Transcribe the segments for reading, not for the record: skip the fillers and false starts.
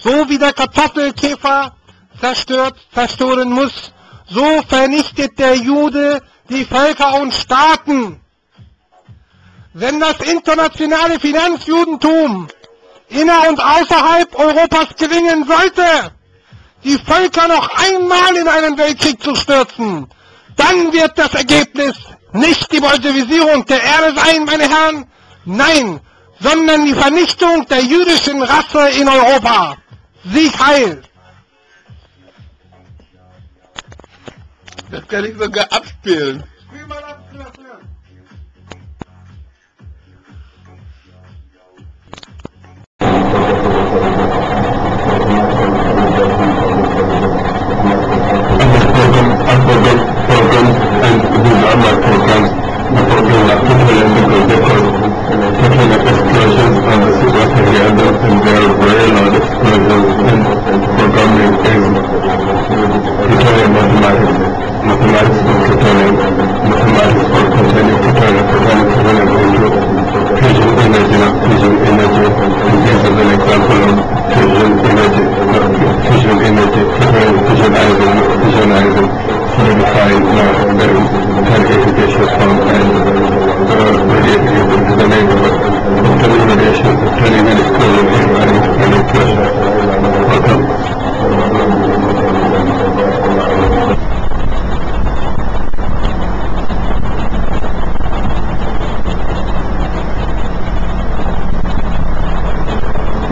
So wie der Kartoffelkäfer zerstören muss, so vernichtet der Jude die Völker und Staaten. Wenn das internationale Finanzjudentum inner- und außerhalb Europas gelingen sollte, die Völker noch einmal in einen Weltkrieg zu stürzen, dann wird das Ergebnis nicht die Bolschewisierung der Erde sein, meine Herren, nein, sondern die Vernichtung der jüdischen Rasse in Europa. Sieg Heil! Das kann ich sogar abspielen. Spiel mal ab, programs, and these are my programs. The program are totally because taking explosions on the super together, and they are very loud explosions, and programming is plutonium mathematics, mathematics for plutonium, mathematics for containing plutonium into fusion energy, and this is an example of fusion energy, fusionizing, solidifying clarification from and the name of turning radiation, turning and explosion, and pressure.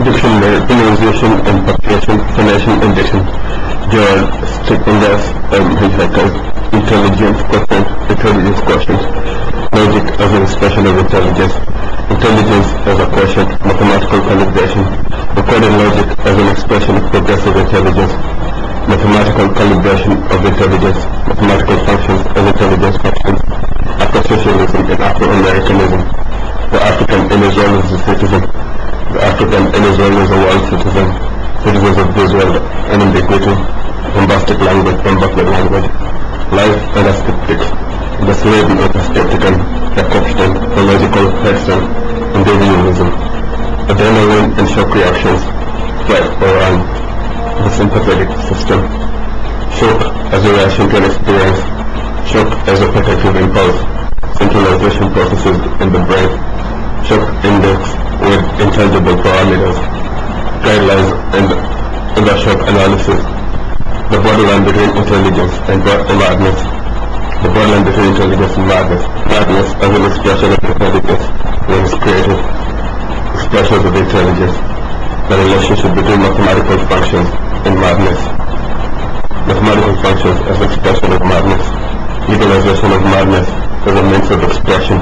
Diction, polarization, and punctuation, phonation, and diction. There are strict index, intelligence questions, logic as an expression of intelligence, intelligence as a quotient, mathematical calibration, recorded logic as an expression of progressive intelligence, mathematical calibration of intelligence, mathematical functions as intelligence functions, Afro-socialism and Afro-Americanism. The African in Israel is a citizen. The African in Israel is a world citizen. Citizens of this world, an ambiguity, bombastic language, life and aesthetics, the slave of the skeptical, the Kopstein, the logical person, and Darwinism, adrenaline and shock reactions, flight or run, the sympathetic system, shock as a reaction to an experience, shock as a protective impulse, centralization processes in the brain, shock index with intangible parameters, guidelines and the shock analysis, the borderline between intelligence and madness, the borderline between intelligence and madness, madness as an expression of intelligence when it's created, expressions of intelligence, the relationship between mathematical functions and madness, mathematical functions as expression of madness, legalization of madness as a means of expression,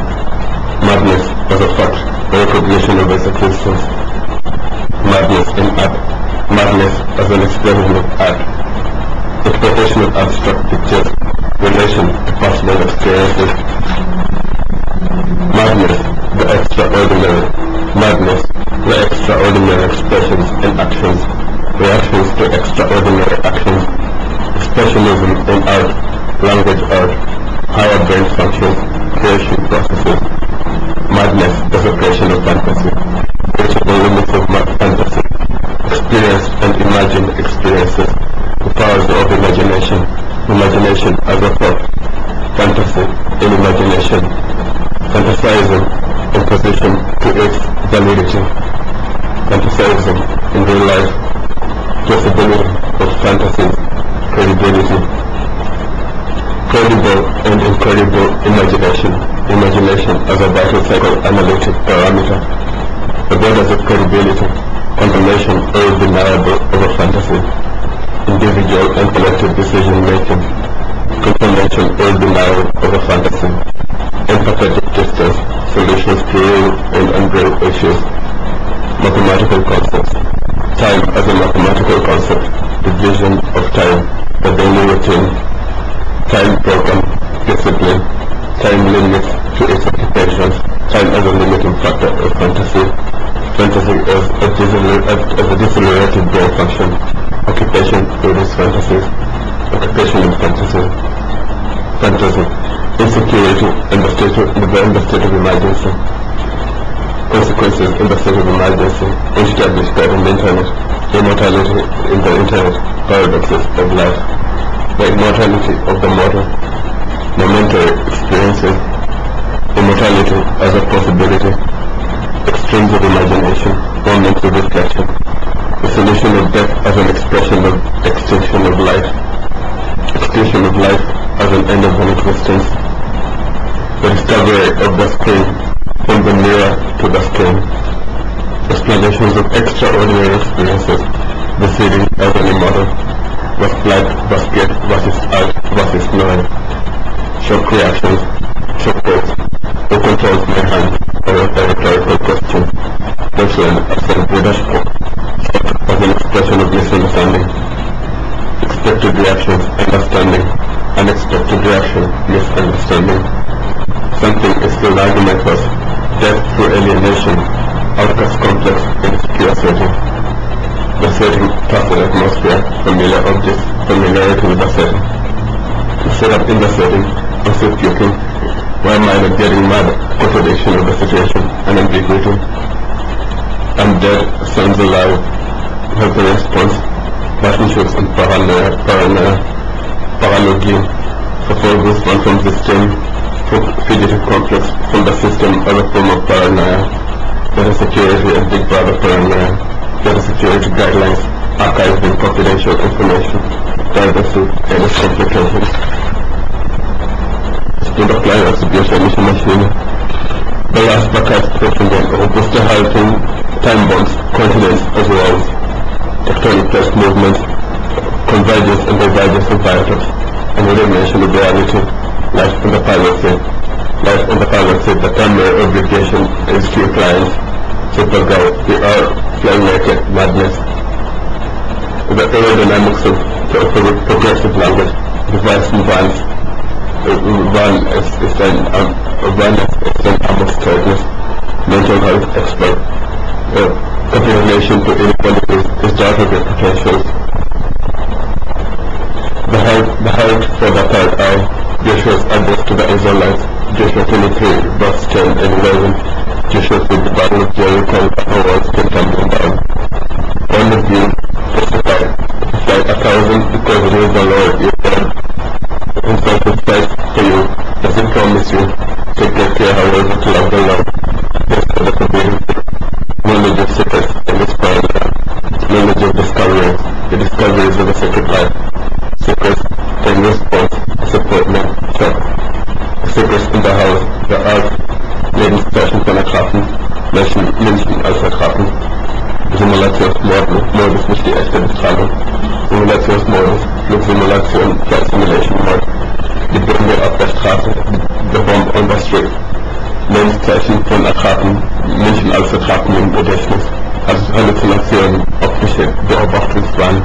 madness as a fact, a recognition of its existence, madness in art, madness as an expression of art, exploitation of abstract pictures, relation to personal experiences, madness, the extraordinary, madness, the extraordinary expressions and actions, reactions to extraordinary actions, expressionism in art, language art, higher brain functions, creation processes, madness, the suppression of fantasy, reaching the limits of fantasy, experience and imagined experiences, the powers of imagination, imagination as a thought, fantasy in imagination, fantasizing in position to its validity, fantasizing in real life, possibility of fantasies, credibility, credible and incredible imagination, imagination as a vital psychoanalytic parameter, the borders of credibility, confirmation or undeniable of a fantasy, individual and collective decision making, confirmation or denial of a fantasy, empathetic distance, solutions to real and unreal issues, mathematical concepts, time as a mathematical concept, division of time, the daily routine, time program, discipline, time limits to its occupations, time as a limiting factor of fantasy, fantasy as a decelerated brain function, occupation with its fantasies, occupation in fantasy, fantasy, insecurity in the state of emergency, consequences in the state of emergency, established by the internet, immortality in the inherent paradoxes of life, the immortality of the mortal, momentary experiences, immortality as a possibility, extremes of imagination, moments of reflection, the solution of death as an expression of extinction of life as an end of an existence, the discovery of the screen from the mirror to the screen, explanations of extraordinary experiences, the city as an immortal, was flight, basket versus art versus noise, shock reactions, shock waves, who controls my hand, or a rhetorical question, Refraction as a Buddha's quote, shock as an expression of misunderstanding, expected reactions, understanding, unexpected reaction, misunderstanding, something is still argumentous, death through alienation, outcast complex in its pure setting. The setting, passive atmosphere, familiar objects, familiarity with the setting. The setup in the setting, passive puking, why am I not getting mad, contradiction of the situation, and ambiguity. I'm dead, sounds alive, has the response, relationships and paralogy, fulfills one from system, fugitive complex from the system as a form of paranoia, data security and big brother paranoia, data security guidelines, archiving confidential information, privacy and its complications. Stund auf kleine attributionische Maschine. Belastbarkeitsprüfungen, robuste Haltung, time bonds, continents as walls, tectonic plate movements, convergence and divergence of biotops, and elimination of reality, life on the pilot seat. Life on the pilot seat, the primary obligation is to clients, super go, we are flying naked, madness. The aerodynamics of progressive language, device and bands, one is an arm of straightness, mental health expert, capitulation to inequalities is data of reputations. The heart for the third eye, Joshua's address to the Israelites, Joshua 23, verse 10 and 11, Joshua said the battle of Jericho and her walls came tumbling down. One of you testified, fight 1,000 because it is the Lord your God himself will fight for you. Does it promise you? Take great care, however, to love the Lord. Yes, for the forbidden knowledge of secrets and its power, knowledge of discoveries, the discoveries of the sacred life, secrets and response, supportment, shock, secrets in the house, the art, Lebenszeichen von Erkraten, Menschen als Erkraten, Simulationsmodus, nicht die echte Bestrahlung, Simulationsmodus, Flugsimulation, Flight Simulation Mode, die Bombe auf der Straße, the bomb on the street, Lebenszeichen von Erkraten, Menschen als Erkraten im Gedächtnis, also Halluzinationen, optische Beobachtungswahn,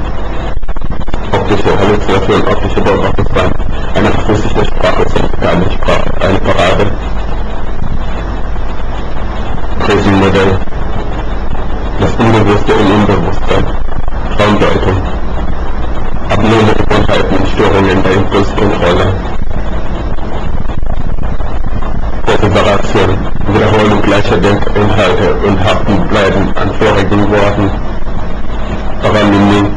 optische Beobachtungswahn, eine physische Sprache sind gar nicht Sprache, eine Parade, Modell, das Unbewusste im Unbewusstsein, Traumdeutung, abnorme Gewohnheiten, Störungen der Impulskontrolle, Separation, Wiederholung gleicher Denkinhalte und Haften bleiben an vorigen Worten, Paranymie,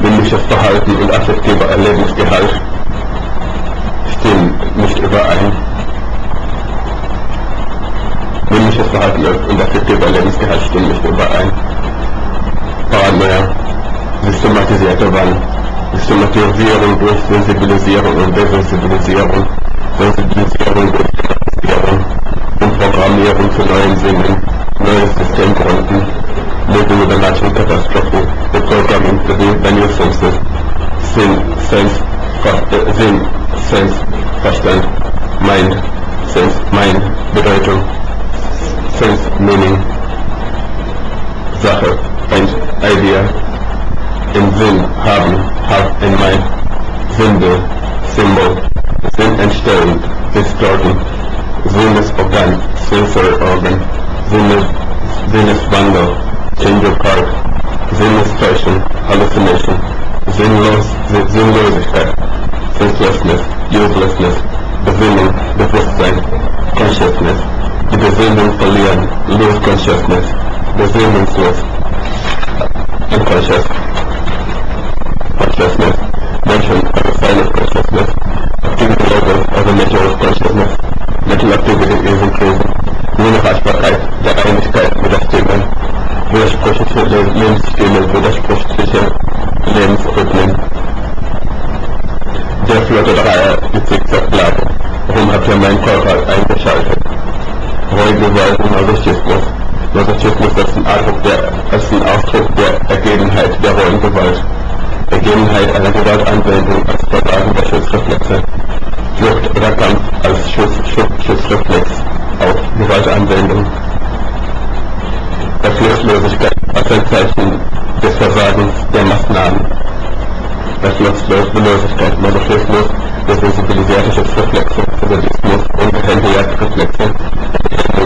männliches Verhalten und affektiver Erlebnisgehalt stimmen nicht überein. Männliches Verhalten und affektiver Erlebnisgehalt stimmen nicht überein. Paranoia, systematisierte Wahn, Systematisierung durch Sensibilisierung und Desensibilisierung, Sensibilisierung durch Sensibilisierung und Programmierung zu neuen Sinnen, neue Systemgründen, moving with the natural catastrophe, the programming to the new senses, Sinn, Sense, Verstand, Mind, Sense, Mind, Bedeutung, Sense, Meaning, Sache, Point, Idea, im Sinn, haben, have in mind, Symbol, Symbol, Sinn entstehend, distorting, Sinnesorgan, sensory organ, Sinneswandel, change of heart, Sinnestäuschung, hallucination, Sinnlosigkeit, senselessness, uselessness, Besinnung, Bewusstsein, consciousness, die Besinnung verlieren, lose consciousness, besinnungslos, unconscious. consciousness, motion as a sign of consciousness, activity levels as a measure of consciousness, mental activity is increasing, Unerreichbarkeit der Einigkeit widerstehen, widersprüchliche Lebensstile, widersprüchliche Lebensrhythmen. Der flotte Dreier mit Zickzacklage. Warum habt ihr meinen Körper eingeschaltet? Ruhige Weisen Masochismus. Masochismus ist ein Ausdruck der Ergebenheit der rohen Gewalt. Ergebenheit einer Gewaltanwendung als Versagen der Schutzreflexe. Flucht oder Kampf als Schutzreflex auf Gewaltanwendung. Reflexlosigkeit als ein Zeichen des Versagens der Maßnahmen. Reflexlosigkeit, Masochismus, desensibilisierte Schutzreflexe, Sadismus, ungehemmte Jagdreflexe,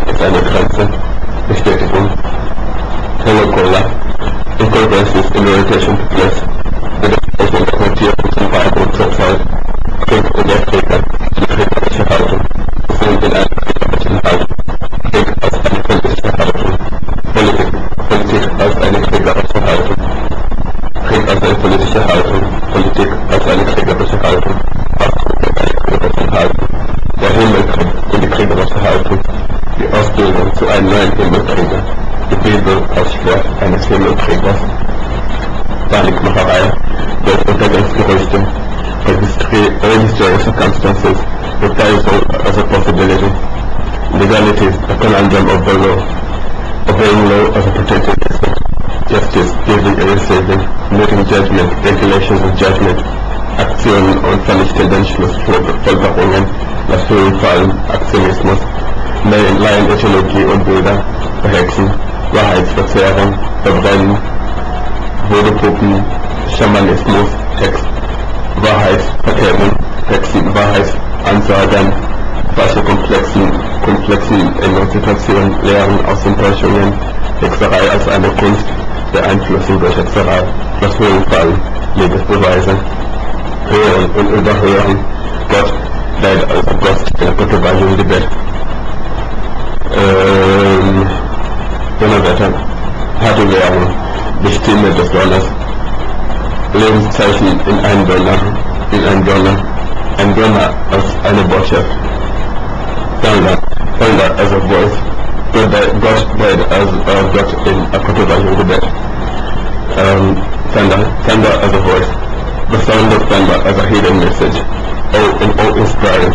ist eine Grenze, Bestätigung, Holocola, Incongruences in Orientation to Place, Widersprüche der Orientierung zum Beibund zur Zeit, Krieg und der Krieger, die kriegerische Haltung, sind in einer kriegerischen Haltung, Krieg als eine politische Haltung, Politik als eine kriegerische Haltung, Krieg als eine politische Haltung, Politik als eine kriegerische Haltung, Ausdruck der kriegerischen Haltung, der Himmelkrieg in die kriegerische Haltung, die Ausbildung zu einem neuen Himmelkrieger, die Bibel als Schwert eines Himmelkriegers, Panikmacherei, Weltuntergangsgerüchte, Registering circumstances, reprisal as a possibility, legality, a conundrum of the law, obeying law as a protected asset, justice, giving and receiving, making judgment, regulations of judgment, Aktionen und vernichtenden Schlussfolgerungen, das Höhenfallen, Aktionismus, Laienethologie und Bilder, Verhexen, Wahrheitsverzerrung, Verbrennen, Voodoo-Puppen, Schamanismus, Text, Wahrheitsverkehrung, Hexen, Wahrheitsansagern, falsche komplexen Emanzipation, Lehren aus Enttäuschungen, Hexerei als eine Kunst, Beeinflussung durch Hexerei, das Höhenfallen, Liebesbeweise, Hören und Überhören, Gott, leider als Gott, der Gottbeweise im Gebet. Donnerwetter, harte Währung, die Stimme des Donners, Lebenszeichen in einem Donner, ein Donner als eine Botschaft, Thunder as a voice, God died as God in a Gottbeweise im Gebet. Thunder as a voice, the sound of thunder as a hidden message, inspiring,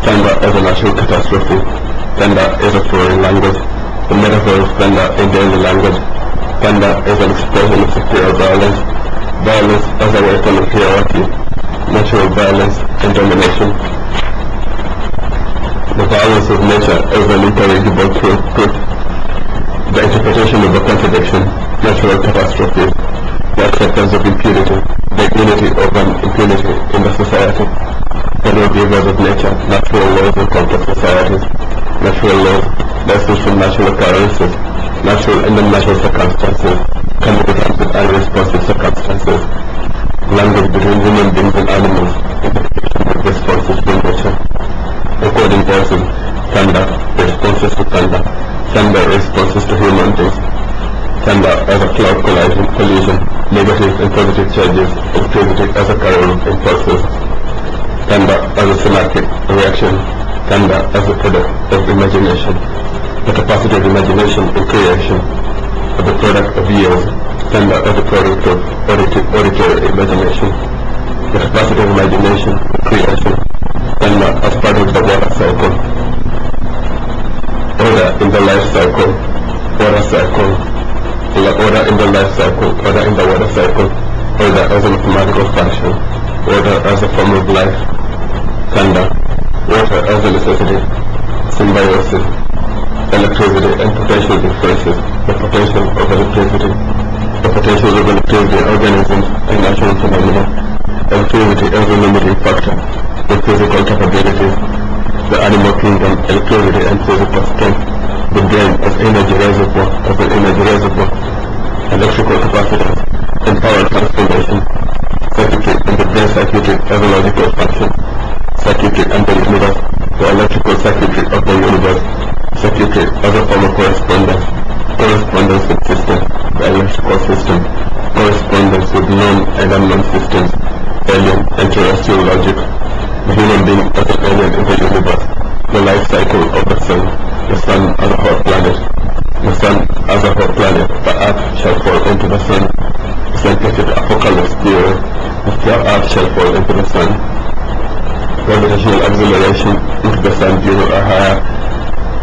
thunder as a natural catastrophe, thunder is a foreign language, the metaphor of thunder in daily language, thunder is an expression of superior violence, violence as a weapon of hierarchy, natural violence and domination. The violence of nature is an intelligible truth, the interpretation of a contradiction, natural catastrophes, the acceptance of impunity, the unity of an impunity in the society, the lawgivers of nature, natural laws in complex societies, natural laws, lessons from natural occurrences, natural and unnatural circumstances, communications with unresponsive circumstances, language between human beings and animals, interpretation of responses from nature, recording voices, thunder, responses to thunder, thunder responses to human beings, thunder as a cloud collision, negative and positive charges, electricity as a current of impulses, thunder as a synaptic reaction, thunder as a product of imagination, the capacity of imagination in creation, as a product of years, thunder as a product of auditory imagination, the capacity of imagination in creation, thunder as part of the water cycle, order in the life cycle, water cycle, order in the life cycle, order in the water cycle, order as a mathematical function, order as a form of life, thunder, water as a necessity, symbiosis, electricity and potential differences, the potential of electricity, the potential of electricity in organisms and natural phenomena, electricity as a limiting factor, the physical capabilities, the animal kingdom, electricity and physical strength, the brain as energy reservoir, electrical capacitance, and power transformation, circuitry and the brain circuitry as a logical function, circuitry and the universe, the electrical circuitry of the universe, circuitry as a form of correspondence with system, the biological system, correspondence with known and unknown systems, alien and terrestrial logic, the human being as an alien in the universe, the life cycle of the sun as a hot planet, the sun as a hot planet, the earth shall fall into the sun, the scientific apocalypse theory, the earth shall fall into the sun, gravitational acceleration into the sun due to a higher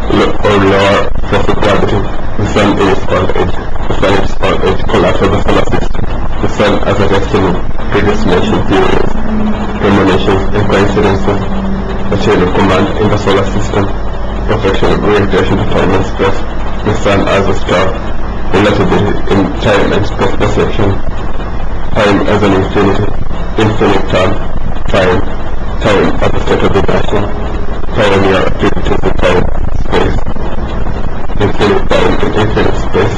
or lower force of gravity, the sun is old age, the sun is old age, collapse of the solar system, the sun as a destiny, predestination theories, premonitions and coincidences, the chain of command in the solar system, perfection of orientation to time and space, the sun as a star, relativity in time and space perception, time as an infinite term, time as a state of inertia, pioneer activities in time, space, infinite time and infinite space,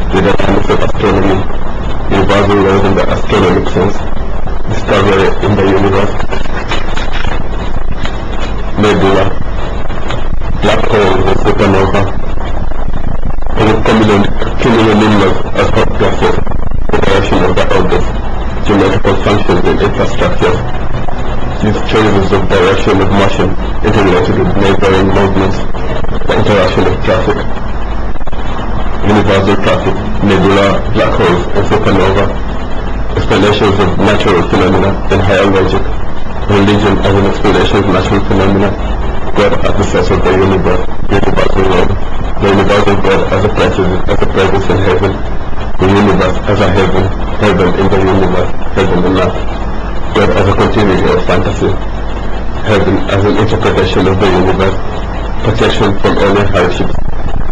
the dynamics of astronomy, universal laws in the astronomic sense, discovery in the universe, nebula, black holes and supernova, cumulonimbus as hot gases, direction of the orbits, geometrical functions and infrastructures. These choices of direction of motion interrelated with neighboring movements, the interaction of traffic, universal traffic, nebula, black holes and supernova, explanations of natural phenomena and higher logic, religion as an explanation of natural phenomena, God as the source of the universe, universal Lord, the universal God as a presence in heaven, the universe as a heaven in the universe, heaven and earth, God as a continuity of fantasy, heaven as an interpretation of the universe, protection from any hardships,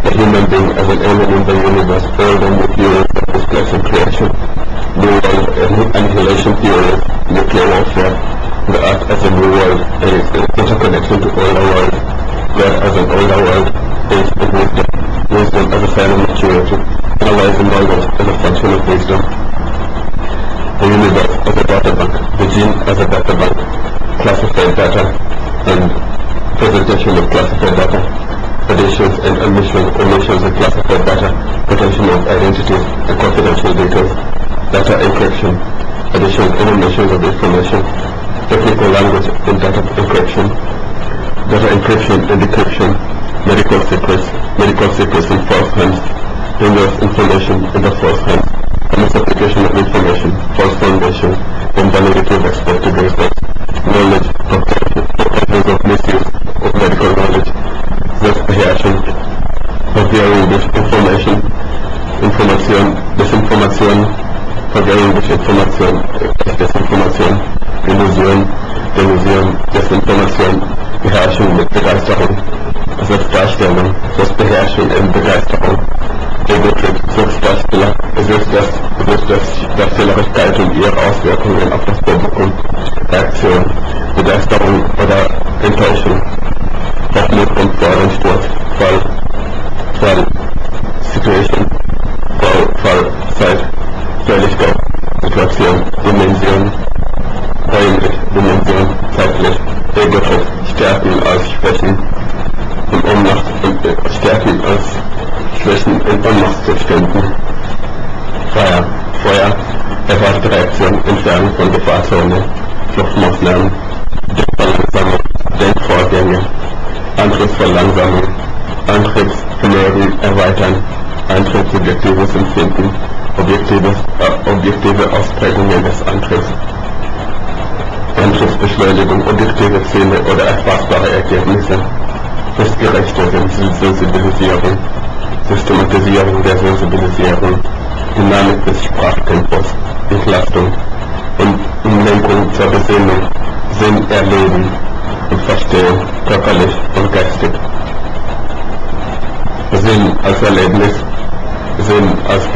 the human being as an alien in the universe, old and new theories of displacing creation, new world annihilation theories, nuclear warfare, the earth as a new world and its interconnection to older world, God as an older world, age and wisdom as a sign of maturity, analyzing knowledge as a function of wisdom, the universe as a data bank, the gene as a data bank, classified data and presentation of classified data, additions and omissions of classified data, protection of identities and confidential details, data encryption, additions and omissions of information, technical language in data encryption and decryption, medical secrets in false hands, dangerous information in the false hands, misapplication of information, false foundation, and validity of expected results, knowledge, occasions of misuse of medical knowledge, misapprehension of varying disinformation, forgetting which information, Illusion, Desinformation, Beherrschung mit Begeisterung, Selbstdarstellung, Selbstbeherrschung und Begeisterung, Ego-Trip, Selbstdarstellerigkeit und ihre Auswirkungen auf das Publikum, Reaktion, Begeisterung oder Enttäuschung, Hochmut und Freudensport, Fall, Situation, Fall, Zeit, Fälligkeit, Situation, Dimension, räumlich, Dimension, zeitlich, Ego-Trip, Stärken als Schwächen, Stärken als Schwächen in Ohnmachtszuständen, Feuer, erwartete Reaktion, Entfernung von Gefahrzone, Fluchtmaßnahmen, Denkvorgänge, Antriebsverlangsamung, Antriebsvermögen erweitern, Antrieb subjektives Empfinden, objektive Ausprägungen des Antriebs, Antriebsbeschleunigung, objektive Ziele oder erfassbare Ergebnisse, fristgerechte Sensibilisierung, Systematisierung der Sensibilisierung, Dynamik des Sprachtempos, Entlastung und Umlenkung zur Besinnung, Sinn erleben und verstehen, körperlich und geistig. Sinn als Erlebnis, Sinn als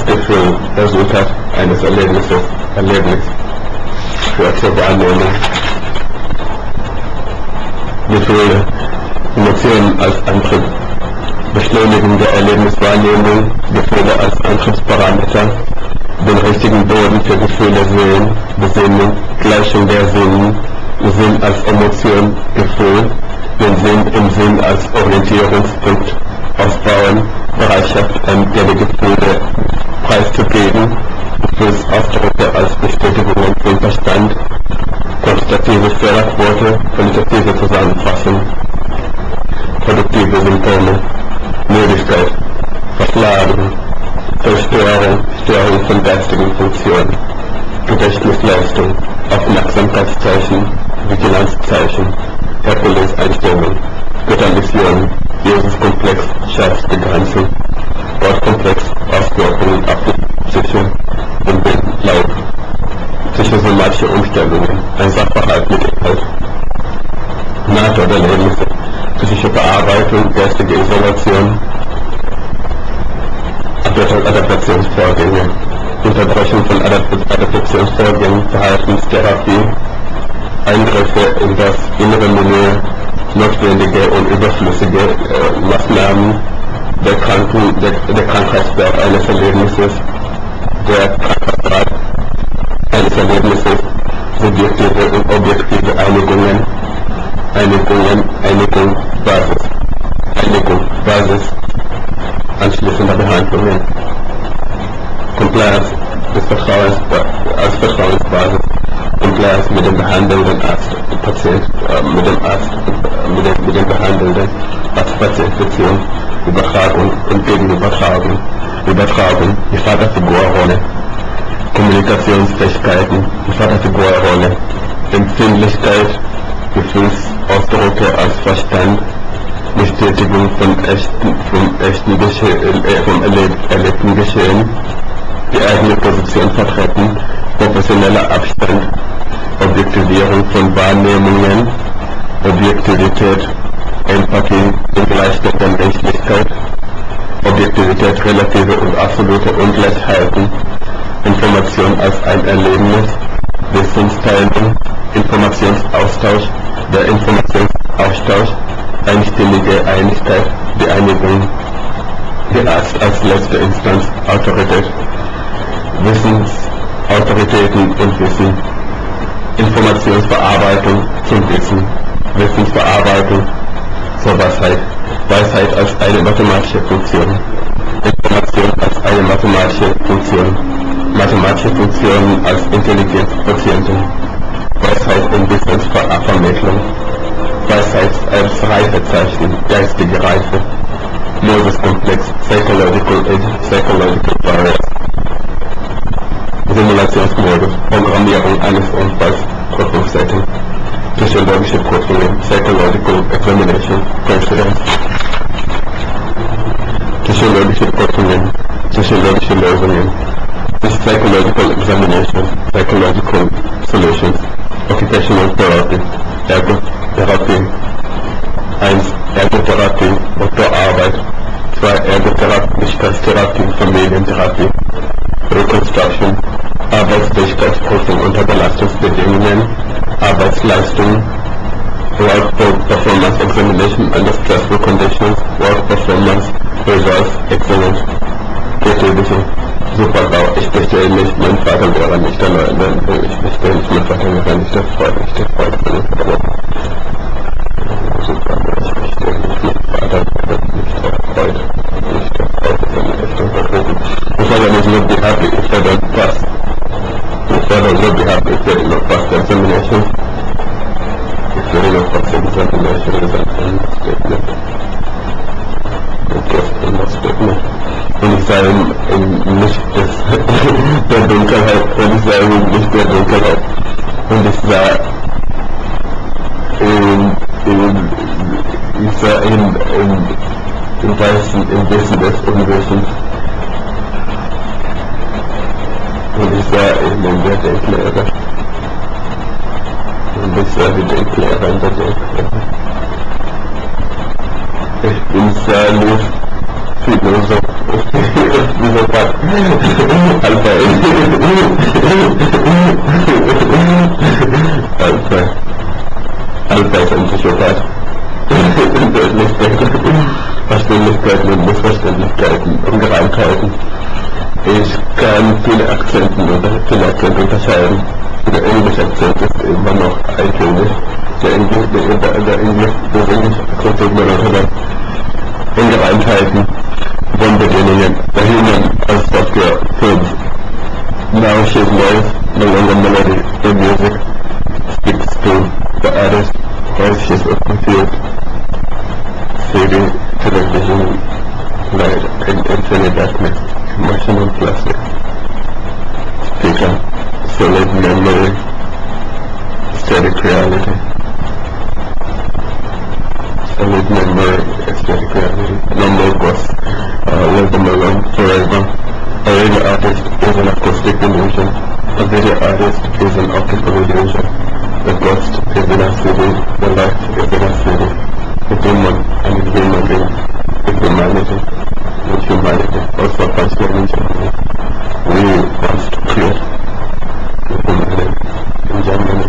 Gefühl, Resultat eines Erlebnis, führt zur Wahrnehmung. Gefühle, Emotionen als Antrieb, Beschleunigung der Erlebniswahrnehmung, Gefühle als Antriebsparameter, den richtigen Boden für Gefühle sehen, Besinnung, Gleichung der Sinnen, Sinn als Emotion, Gefühl, den Sinn im Sinn als Orientierungspunkt, Ausbauen, Bereitschaft, der die Gefühle Müdigkeit, Verklagen, Störung von geistigen Funktionen, Gedächtnisleistung, Aufmerksamkeitszeichen, Vigilanzzeichen, Herkuleseinstellung, Göttermission, Jesus-Komplex, Schafsbegrenzung, Wortkomplex, Auswirkungen auf die Psyche und den Leib, psychosomatische Umstellungen, ein Sachverhalt mit Inhalt, Natur der Erlebnisse, psychische Bearbeitung, geistige Isolation, Adaptationsvorgänge, Unterbrechung von Adaptationsvorgängen, Verhaltenstherapie, Eingriffe in das innere Milieu, notwendige und überflüssige Maßnahmen, der Krankheitswert eines Erlebnisses, der Krankheitsgrad eines Erlebnisses, subjektive und objektive Einigungen, Einigung, Basis, anschließender Behandlungen, Compliance des Vertrauens als Vertrauensbasis, Compliance mit dem behandelnden Arzt, mit dem behandelnden Arzt-Patient-Beziehung, Übertragung und Gegenübertragung, die Vaterfigurrolle, Kommunikationsfähigkeiten, die Vaterfigurrolle, Empfindlichkeit, Gefühlsausdrücke als Verstand, Bestätigung vom erlebten Geschehen, die eigene Position vertreten, professioneller Abstand, Objektivierung von Wahrnehmungen, Objektivität, Empathie und Gleichheit der Menschlichkeit, Objektivität, relative und absolute Ungleichheiten, Information als ein Erlebnis, Wissensteilung, Informationsaustausch, der Informationsaustausch, einstimmige Einigkeit, die Einigung, die Arzt als letzte Instanz, Autorität, Wissensautoritäten und Wissen, Informationsverarbeitung zum Wissen, Wissensverarbeitung zur Weisheit, Weisheit als eine mathematische Funktion, Information als eine mathematische Funktionen als Intelligenzquotienten, Weisheit und Wissensvermittlung, Weisheit als Reifezeichen, geistige Reife, Moses-Komplex, Psychological Barriers, Simulationsmodus, Programmierung eines Unfalls, Prüfungssetting, psychologische Prüfungen, Psychological Examination, Coincidence, psychologische Prüfungen, psychologische Lösungen, Psychological Examinations, Psychological Solutions, Occupational Therapy, Ergotherapie, 1. Ergotherapie, Doktorarbeit, 2. Ergotherapie, Familientherapie, Reconstruction, Arbeitsfähigkeitsprüfung unter Belastungsbedingungen, Arbeitsleistung, Work Performance Examination under Stressful Conditions, Work Performance Results Excellent, Kreativity, Supergau, ich bestehe nicht, mein Vater wäre nicht der Leute, ich bestehe nicht, mein Vater wäre nicht der Freund von mir, aber Supergau, ich bestehe nicht, mein Vater wäre nicht der Freund, nicht der Freund von mir, ich bin verbogen. My father was not be happy if I don't pass. My father will not be happy if I do not pass the examination. If you do not pass the examination, is an understatement. Understatement. Und ich sage ihm nicht der Dunkelheit, und ich sage ihm nicht der Dunkelheit. Und ich sage im Weißen, im Wissen des Unwissens. Und ich sah ihnen der Denklehrer. Und ich sah die Denklehrer in der Denklehrer. Ich bin Salif, Philosoph, Philosophat, Alpha ist ein Psychopath. Verständlichkeiten und Missverständlichkeiten, Ungereimtheiten. Ich kann viele Akzente unterscheiden. Der englische Akzent ist immer noch eintönig. Der englische Akzent ist immer noch über Ungereimtheiten, Wohnbedingungen, der Human als Software Films. Now she's voice, no longer melody, the music speaks to the artist, voice she's confused. CD, television, infinite darkness, emotional plastic, speaker, solid memory, static reality, solid memory, static reality, no more ghosts, let them alone forever. A radio artist is an acoustic illusion, a video artist is an optical illusion, the ghost is in a city, the light is in a city, the demon and the human being, with humanity, also functioning in Germany. We want to create humanity in Germany.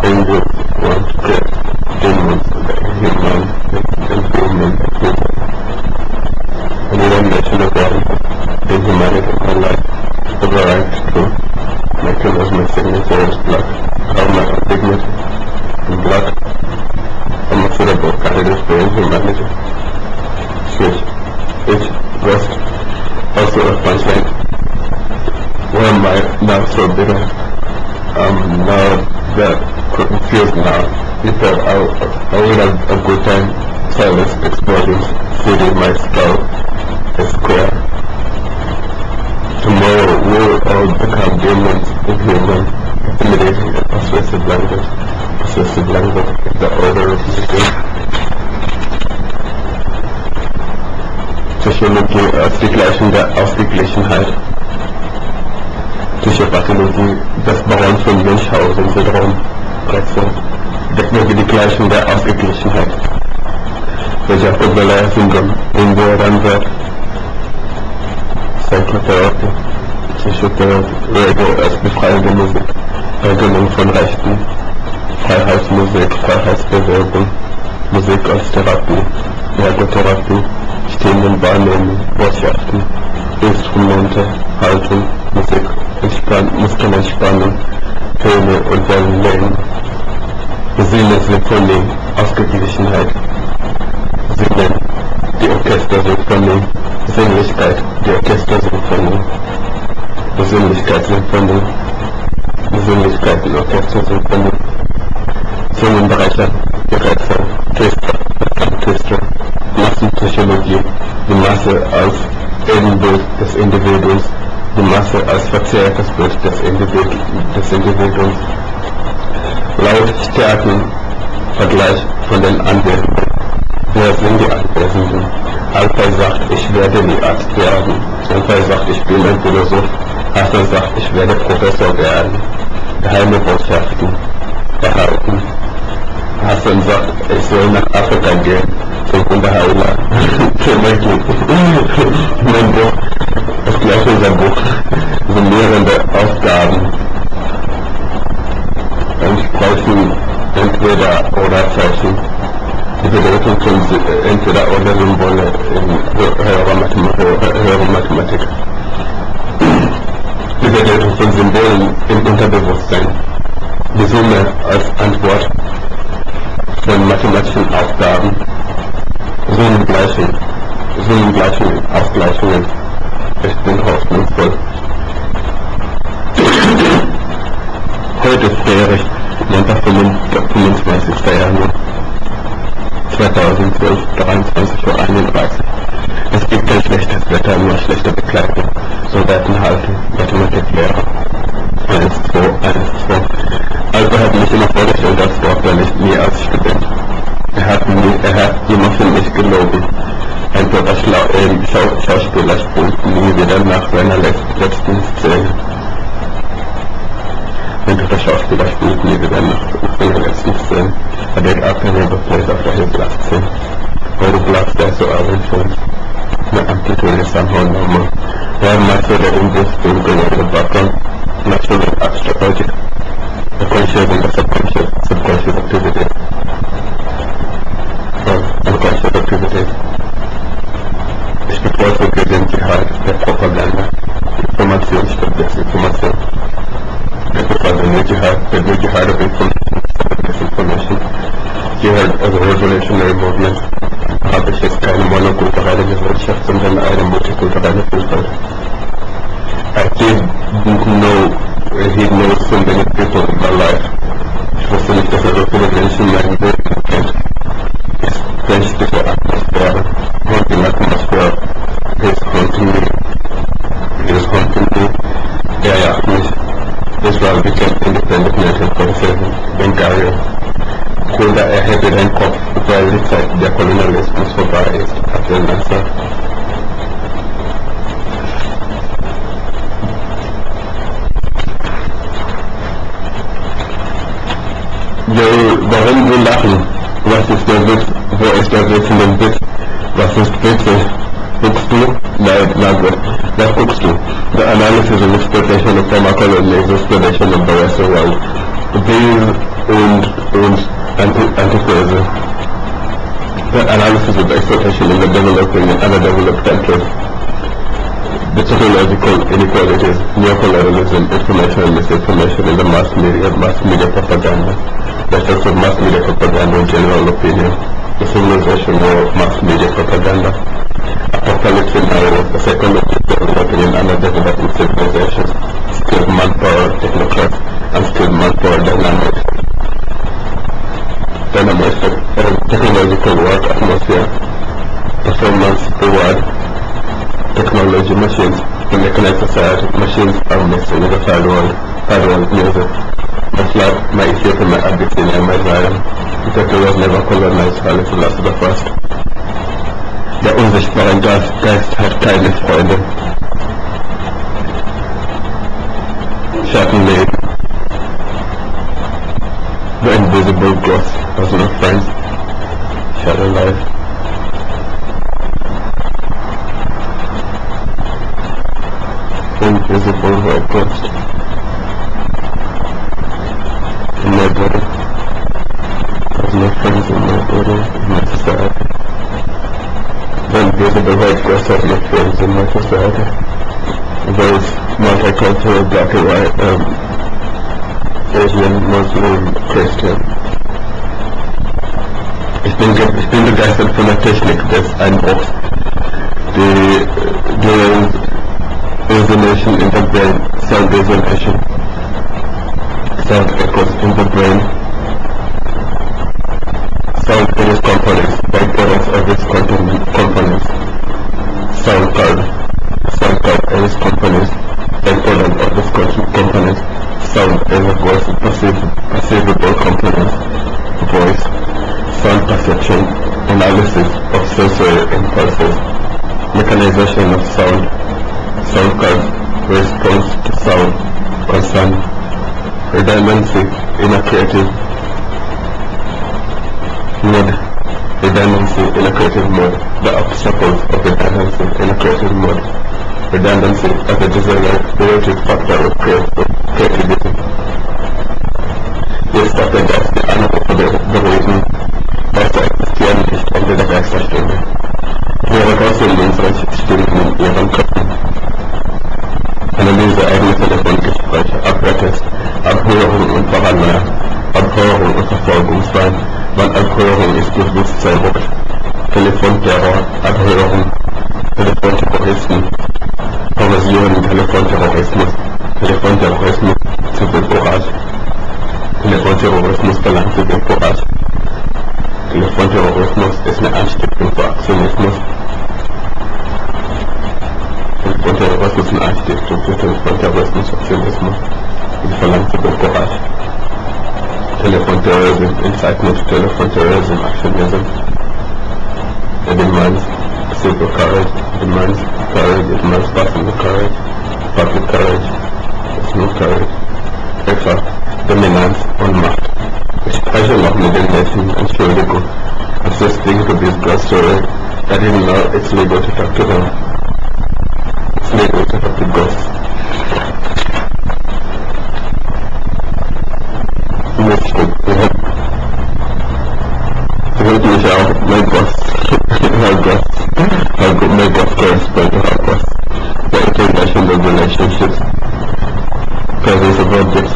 Angels want to create demons, human, people. And one nation of God, in humanity and life, the right to make it as my signature is black, have my own dignity in black. I'm a suitable candidate for humanity. Switch. It was also a punchline. Why am I now so bitter? Now that confused now. You thought I would have a good time. Silence exploding, feeding my skull a square. Tomorrow we'll all become demons, inhuman, intimidating and persuasive language. Persuasive language is the order of the game. Psychologie als die Gleichung der Ausgeglichenheit. Psychopathologie, das Baron von Münchhausen-Syndrom, Technologie die Gleichung der Ausgeglichenheit. Jacob Syndrom, Indoor-Ansatz, Psychotherapie, Psychotherapie, Radio als befreiende Musik, Regelung von Rechten, Freiheitsmusik, Freiheitsbewegung, Musik als Therapie, Ergotherapie, Stimmenwahrnehmung, Botschaften, Instrumente, Haltung, Musik, Muskelentspannung, Töne und Wellenlängen, Sinnesymphonie, Ausgeglichenheit, Sinnen, die Orchestersymphonie, Sinnlichkeit, die Orchestersymphonie, Besinnlichkeitssymphonie, Besinnlichkeit, die Orchestersymphonie, Zungenbrecher, Gerätsel, Twister, Massenpsychologie, die Masse als Ebenbild des Individuums, die Masse als verzerrtes Bild des Individuums, Lautstärken, Vergleich von den Anwesenden. Wer sind die Anwesenden? Alpha sagt, ich werde nie Arzt werden. Alpha sagt, ich bin ein Philosoph. Hassan sagt, ich werde Professor werden. Geheime Botschaften, Verhalten. Hassan sagt, ich soll nach Afrika gehen. Zum Wunderheiler. Mein Buch, das gleiche unser Buch, summierende Aufgaben. Entsprechen entweder oder Zeichen. Die Bedeutung von entweder oder Symbole in höherer Mathematik. Die Bedeutung von Symbolen im Unterbewusstsein. Die Summe als Antwort von mathematischen Aufgaben. Summengleichungen, Ausgleichungen. Ich bin hoffnungsvoll. Heute ist Freitag, Montag, 25. Januar 2012, 23:31 Uhr. Es gibt kein schlechtes Wetter, nur schlechte Bekleidung. Soldaten halten, Mathematiklehrer. 1, 2. Also hat mich immer vorgestellt als Doktor, nicht nie als Student. Er hat immer für mich gelogen. Ein toter Schauspieler spult nie wieder nach seiner letzten Szene. Ein toter Schauspieler spielt nie wieder nach seiner letzten Szene. I did after the place after his last scene. All the blocks there so are influenced. My amplitude is somehow normal. While my further interest still going in the background, natural and abstract logic. The conscious and the subconscious activities. Unconscious activities. Ich bevorzuge den Jihad der Propaganda. Information statt Desinformation. I prefer the Jihad of Information. Jihad as a revolutionary movement. Habe ich jetzt keine monokulturelle Gesellschaft, sondern eine multikulturelle Vielfalt. I didn't know he knows so many people in my life. Ich wusste nicht, dass so viele Menschen in meinem Leben kennt. Ich wünschte diese Atmosphäre und die Atmosphäre ist became independent 1947 Bengali, Kunda erhebte den Kopf über die Zeit der Kolonialismus vorbei ist, hat er gesagt. Warum wir lachen? Was ist der Witz? Wo ist der Witz in dem Witz? Was ist witzig? Guckst du? Nein, na gut. Was guckst du? The analysis and exploitation of pharmacology is exploitation of the Western world. These and antiquarism. The analysis of the exploitation in the developing and underdeveloped countries. The technological inequalities, neocolonialism, information and misinformation in the mass media propaganda. The effects of mass media propaganda and general opinion. The civilization of mass media propaganda. Apocalypse scenarios, the psychology of developing and underdeveloping civilizations. Skilled manpower, technocrats, and skilled manpower dynamics. Technological work atmosphere. Performance reward. Technology machines, the mechanized society, machines are missing in the third world music. My flag, my Ethiopia, my Abyssinia, my Zion. Ethiopia was never colonized, Haile Selassie the First. Der unsichtbare Geist hat keine Freunde. Schattenleben. The invisible ghost has no friends. Shadow life. Invisible white ghost in my body. There's no friends in my body, in my society. The invisible white ghost has no friends in my society. There is multicultural, black and white, Asian, Muslim, Christian. Ich bin begeistert von der Technik des Einbruchs. Resonation in the brain, sound resonation, sound echoes in the brain, sound in its components, byproducts of its components, sound card and its components, byproduct of its components, sound as a voice, perceivable components, voice, sound perception, analysis of sensory impulses, mechanization of sound card, response to sound, concern, redundancy in a creative mode, the obstacles of redundancy in a creative mode, redundancy as a desired factor of creativity. Jetzt sagt der Geist die Antwort für die Reason, Geister existieren nicht Ende der Geisterstunde. Ihre Geister in unseren Stimmen in ihren Köpfen. Analyse eigener Telefongespräche, Abhörtest, Abhörung und Paranoia, Abhörung und Verfolgungswahn, wann Abhörung ist Bewusstsein ruckt, Telefonterror, Abhörung, Telefonterroristen, Perversion, Telefonterrorismus, Zivilcourage, Telefonterrorismus verlangt Zivilcourage, Telefonterrorismus ist eine Anstiftung für Aktionismus. Telefonterrorismus ist eine Anstiftung für Telefonterrorismus, Aktionismus. Die verlangt Zivilcourage. Telefonterrorism, incitement to telefonterrorism, actionism. It demands civil courage, it demands personal courage, public courage, personal courage. Etwa Dominanz und Macht. Ich spreche noch mit den Menschen, Entschuldigung. I'm just thinking to this girl's story. I didn't know it's legal to talk to them. It's legal to talk to ghosts. Help mich auch, my ghost. My ghost correspond to her ghost. The international relationships. Presence of objects.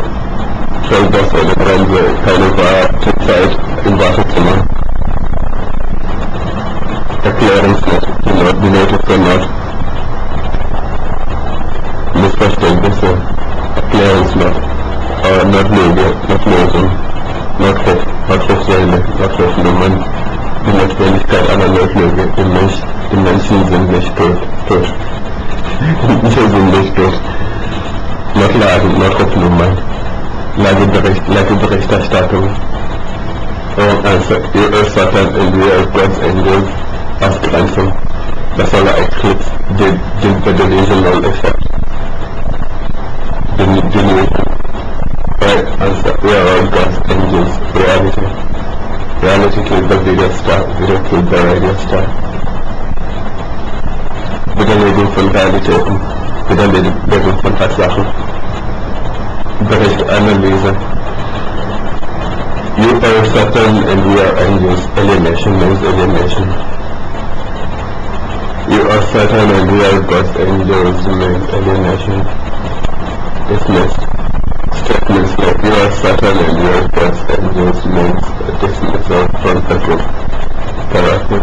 Felder oder Bremse, keine Zeit im Wartezimmer. Erklärungsnot, die Note für Not. Missverständnisse, Erklärungsnot, Notlösung, Notrufsäule, Notrufnummern, die Notwendigkeit einer Notlösung, die Menschen sind nicht tot. Wir sind nicht tot. Notlagen, Notrufnummern. Lageberichterstattung, also Satan and real God's angels, Ausgrenzung. Das soll eclipse the delusional effect. Right, answer, we are all God's angels, reality. Reality killed the video killed the radio star. Widerlegung von Realitäten, Widerlegung von Tatsachen, Bericht, Analyse. You are Satan and we are angels, alienation means alienation. You are Satan and we are God's angels means alienation. Dismissed. Statements like you are Satan and you are God's angels means dismissal from the group. Corrected.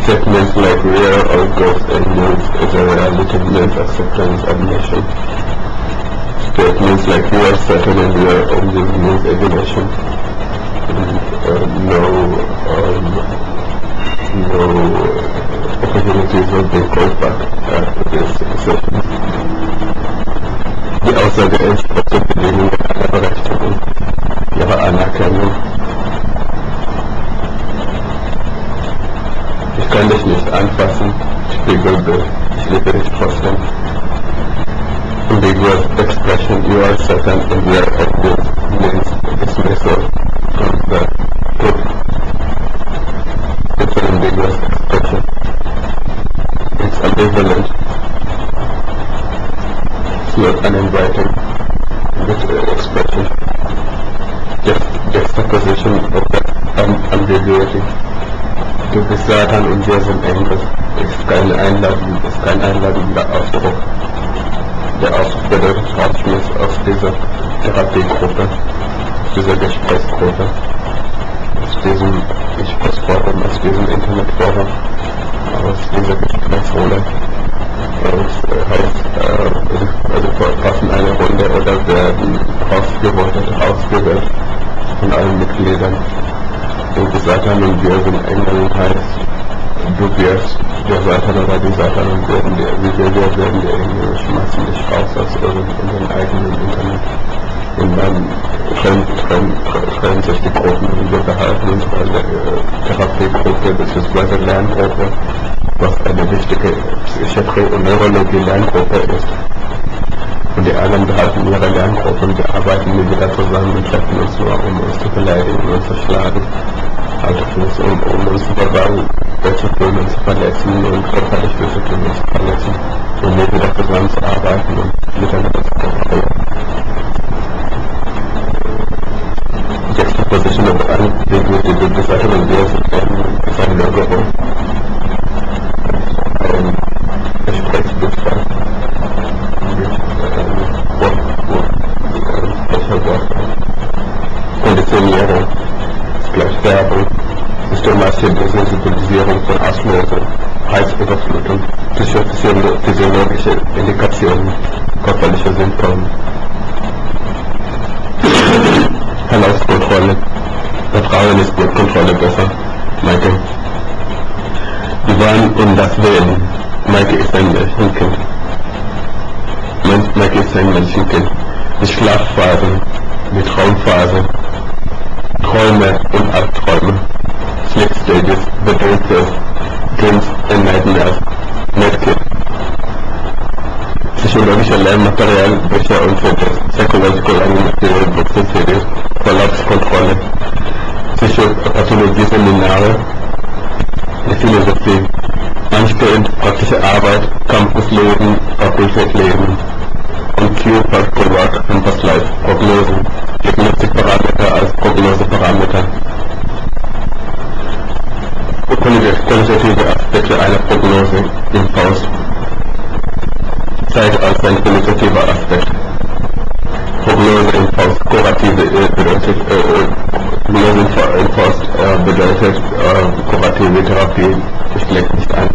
Statements like we are all God's angels is a reality means acceptance of nation. Statements like you are Satan and you are angels means alienation. No opportunities will be called back after this session. Die Aussage ist, dass die Bedingungen einer Berechtigung, ihre Anerkennung. Ich kann dich nicht anfassen, Spiegelbild, ich liebe dich trotzdem. Ambiguous expression, you are Satan and we are angels, means dismissal from the group. It's an ambiguous expression. It's ambivalent. It's not uninviting. It's expression. Juxtaposition of that ambiguity. Du bist Satan und wir sind Engel. Ist kein einladender Ausdruck. Der Ausdruck bedeutet Rausschmiss aus dieser Therapiegruppe, aus dieser Gesprächsgruppe, aus diesem Gesprächsforum, aus diesem Internetforum, aus dieser Gesprächsrunde. Das heißt, also verpassen eine Runde oder werden rausgewählt von allen Mitgliedern. Du bist Satan und wir sind Engel, heißt, du wirst der Satan oder die Satan und wir werden die Engel, schmeißen dich raus aus ihrem eigenen Internet. Und dann trennen sich die Gruppen und wir behalten uns bei der Therapiegruppe bzw. Lerngruppe, was eine wichtige Psychiatrie- und Neurologie-Lerngruppe ist. Und die anderen behalten ihre Lerngruppen, wir arbeiten nie wieder zusammen und treffen uns nur, um uns zu beleidigen und zu schlagen. Also um uns zu versagen, zu fühlen und zu verletzen und körperlich zu tun und zu verletzen. Und nie wieder zusammen zu arbeiten und miteinander zu kooperieren. Juxtaposition of ambiguity with the Satan and wir sind ein Logo. Ein Gesprächsbildfall. Konditionierung, gleich Werbung, systematische Desensibilisierung von Auslösung, Reizüberflutung, physiologische Indikationen, körperliche Symptome, Verlaufskontrolle, Vertrauen ist gut, Kontrolle besser, Maike. Die Wahn und das Wählen, Maike ist ein Menschenkind. Maike ist ein Menschenkind. Die Schlafphase, die Traumphase, Träume und Albträume, Sleep Stages, Bedürfnisse, Dreams and Nightmares, Medkit, psychologischer Lernmaterial, Bücher und CDs, Psychological Material, Books und CDs, Verlaufskontrolle, Psychopathologie-Seminare, die Philosophie, anstehend praktische Arbeit, Campusleben, Fakultätleben, und Q-Particle Work, Campus Life, Prognosen, Diagnostikparameter als Prognoseparameter. Qualitative Aspekte einer Prognose im Faust. Zeit als ein qualitativer Aspekt. Prognose im Faust, kurative bedeutet, Prognose im Faust bedeutet, kurative Therapie schlägt nicht ein.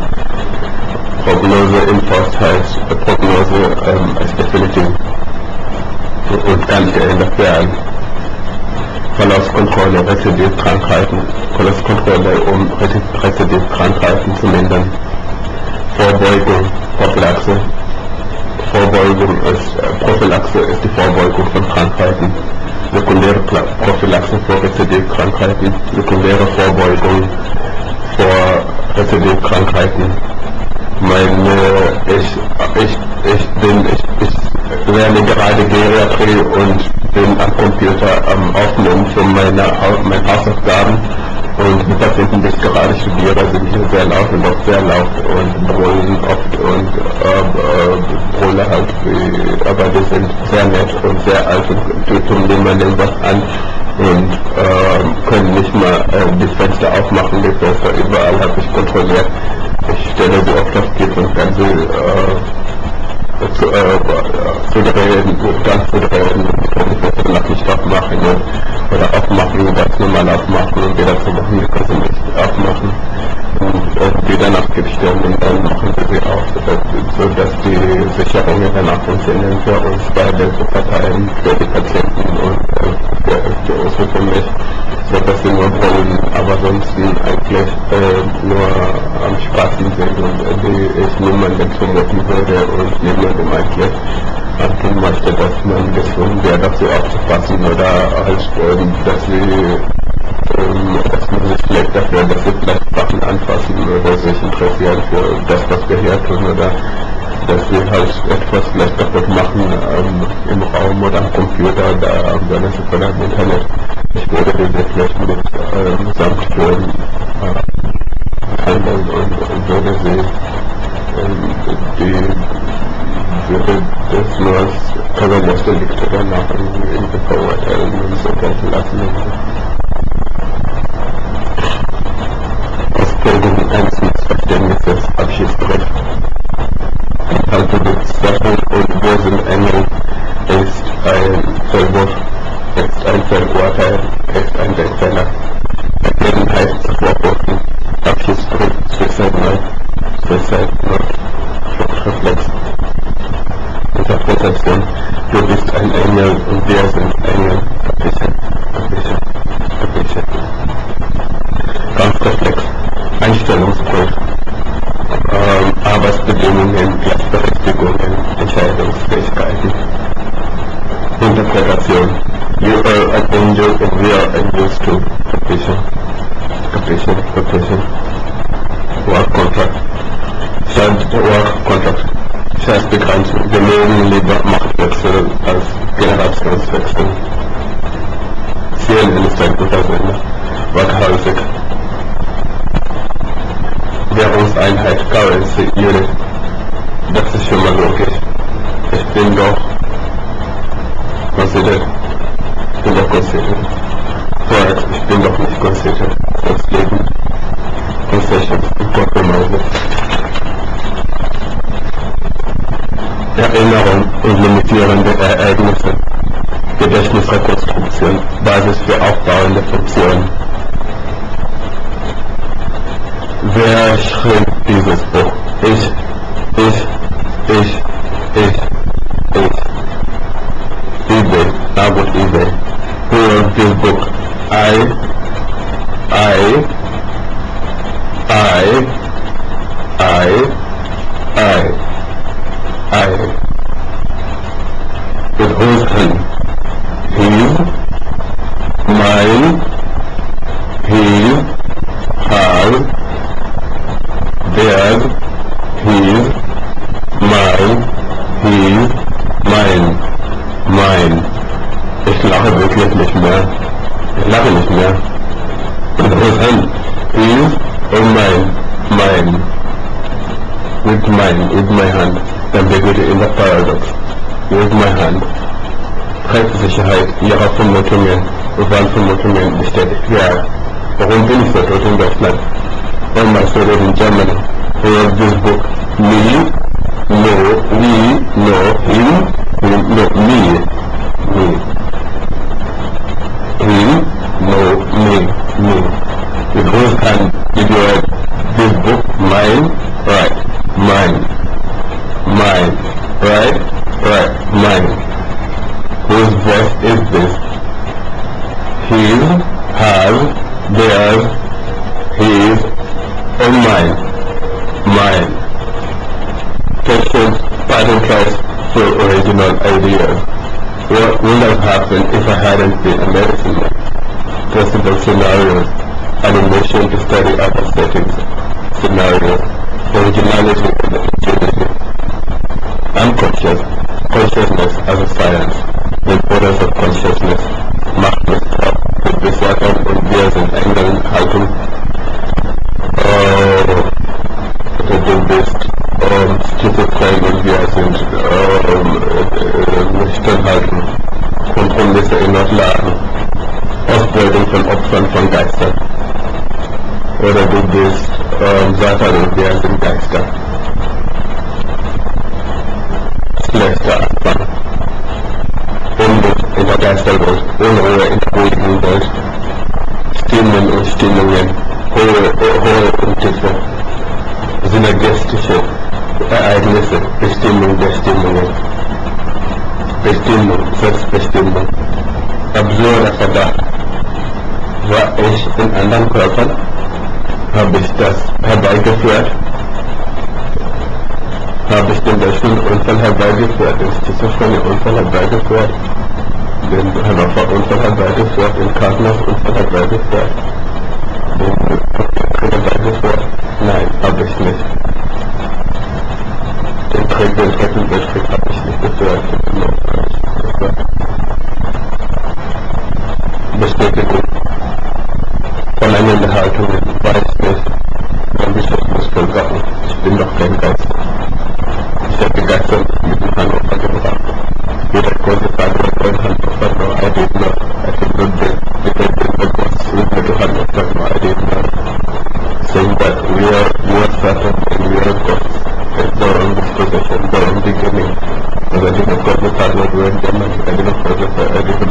Prognose im Faust heißt Prognose als definitiv und kann geändert werden. Verlaufskontrolle, Rezidivkrankheiten, Verlaufskontrolle, um Rezidivkrankheiten zu mindern. Vorbeugung, Prophylaxe, Vorbeugung ist, Prophylaxe ist die Vorbeugung von Krankheiten. Sekundäre Prophylaxe vor Rezidivkrankheiten, sekundäre Vorbeugung vor Rezidivkrankheiten. Ich lerne gerade Geriatrie und bin am Computer am Aufnehmen für meine Hausaufgaben. Und die Patienten, die ich gerade studiere, sind hier sehr laut und auch sehr laut und brüllen oft und brüllen halt, aber die sind sehr nett und sehr alt und tun niemandem was an und können nicht mal die Fenster aufmachen, die Fenster überall habe ich kontrolliert. Ich stelle sie oft auf Gift und kann sie ganz zu drehen und kann die Fenster nach nicht aufmachen oder aufmachen, ganz normal aufmachen und wieder zu machen, die können sie nicht aufmachen und wieder nach Gift stellen und dann machen wir sie auf, sodass die Sicherungen danach funktionieren für uns beide zu verteilen, für die Patienten und für uns und für mich, sodass sie nur brüllen, aber sonst eigentlich nur am Spaßen sind und ich niemandem zumuten würde und niemandem eigentlich antun möchte, dass man gezwungen wird, auf sie aufzupassen oder halt, dass man sich schlägt dafür, dass sie vielleicht Sachen anfassen oder sich interessieren für das, was wir hier tun oder dass sie halt etwas vielleicht kaputt machen im Raum oder am Computer oder am Internet. Ich würde diese vielleicht mit Samtführen handeln und würde sie würde das nur als Kavaliersdelikte danach irgendwie verurteilen und so gelten lassen. Ausbildung eines Missverständnisses, Abschiedsbericht. Enthalte die Sachen und wo sind Engel ist ein Verwurf, ist ein Verurteil, ist ein Denkfehler. Ergebenheit zu vorwurfen, Abschiedsbericht, Suicide Note, Reflex. Interpretation, du bist ein Engel und wir sind Engel. Kapitel. Kampfreflex, Einstellungsprüf, Arbeitsbedingungen, Gleichberechtigungen, Entscheidungsfähigkeiten. Interpretation, you are an angel and we are angels too. Capital. Work contract. Work contract. Begrenzung. Wir mögen lieber Machtwechsel als Generationswechsel. CNN ist ein guter Sender. Waghalsig. Währungseinheit, Currency, Unit. Das ist schon mal logisch. Ich bin doch considered. Vorher, ich bin doch nicht considered. Das Leben. Concessions und Compromises. Erinnerung und limitierende Ereignisse, Gedächtnisrekonstruktion, Basis für aufbauende Funktionen. Wer schrieb dieses Buch? Ich. eBay, Arbeit eBay. Who wrote this book? I. With whose hand? His, mine, his, hers, theirs, his, mine, mine. Ich lache wirklich nicht mehr. Ich lache nicht mehr. With whose hand? His or mine? With my hand. Ambiguity in the paradox. With my hand. Rechtssicherheit ihrer Vermutungen, Wahlvermutungen bestätigt. Ja, warum bin ich so tot in Deutschland? Warum machst du das in Germany? Who wrote this book? Me? No, we, no, him, no, me. Him, no, me. With whose hand did you write this book? Mine? Right. Mine. Right. Mine. Whose voice is this? His, hers, theirs, his, or mine? Mine. Questions, pattern tries, original ideas. What would have happened if I hadn't been a medicine man? Possible scenarios, animation to study other settings, scenarios, originality and opportunity. Consciousness as a science, the importance of consciousness, Magma with Refraction und wir sind Engeln halten. Schizophren und wir sind nüchtern halten, Kompromisse in Laden, Ausbeutung von Opfern von Geistern. Oder du bist Satan und wir sind Geister. Schlechter Anfang. Unmut in der Geisterwelt, Unruhe in der ruhigen Welt, Stimmen und Stimmungen, hohe und tiefe, synergistische Ereignisse, Bestimmung der Stimmungen, Bestimmung, Selbstbestimmung, absurder Verdacht. War ich in anderen Körpern? Habe ich das herbeigeführt? Habe ich den deutschen Unfall herbeigeführt, den Schizophrenie-Unfall herbeigeführt, den Hannover-Unfall herbeigeführt, den Kartner-Unfall herbeigeführt, den herbeigeführt? Nein, habe ich nicht. Den Dritten Weltkrieg habe ich nicht geführt. Bestätigung. Verneinende Haltungen, weiß nicht. Mein Bischof muss vollkommen. Ich bin doch kein Geist. Ich habe Geister mit dem Hannover gebracht. Jeder konnte sagen, Hannover, no, I did not the gods with the Hannover, no, I did not. Saying that we are Satan and we are gods. It's the wrong disposition, the wrong beginning. Because I did not call the Father to Germany. I did not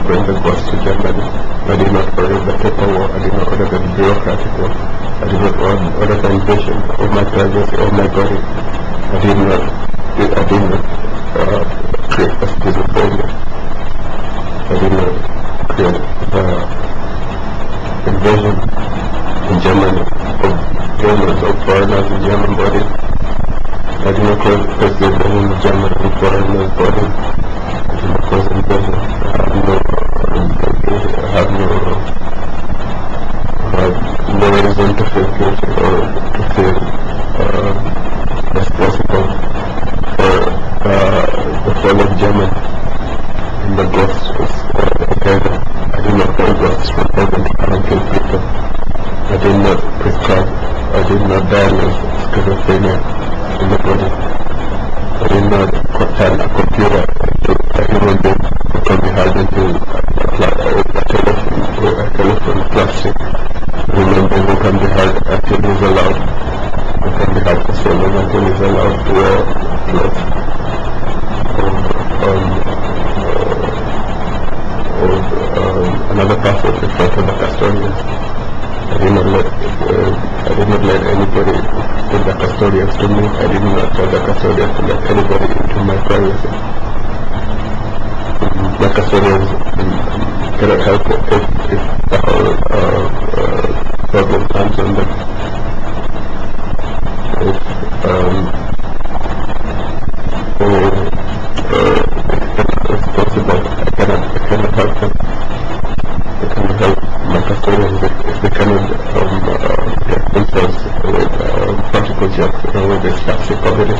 bring the gods to Germany. I did not order the paper war. I did not order the bureaucratic war. I did not order the invasion of my privacy, of my body. I did not create a schizophrenia. I did not create the invasion in Germany of Germans, of foreigners in German body. I did not cause the invasion of Germany in foreigners' body. I did not cause invasion. I have no reason to feel guilty or to feel responsible for the fall of Germany and the ghosts of heaven. I did not call ghosts from heaven to come and kill people. I did not prescribe, I did not diagnose schizophrenia in the body. I did not turn a computer into a human being who can be held into a telephone plastic. Human being who can be held until he's allowed, who can be held for so long until he's allowed to wear clothes. Another password is for the custodians. I did not let anybody take the custodians to me. I did not tell the custodians to let anybody into my privacy. The custodians cannot help it if the whole problem comes on them. If it's possible, I cannot help them. I cannot help my custodians if they cannot get themselves with practical jobs with this toxic poverty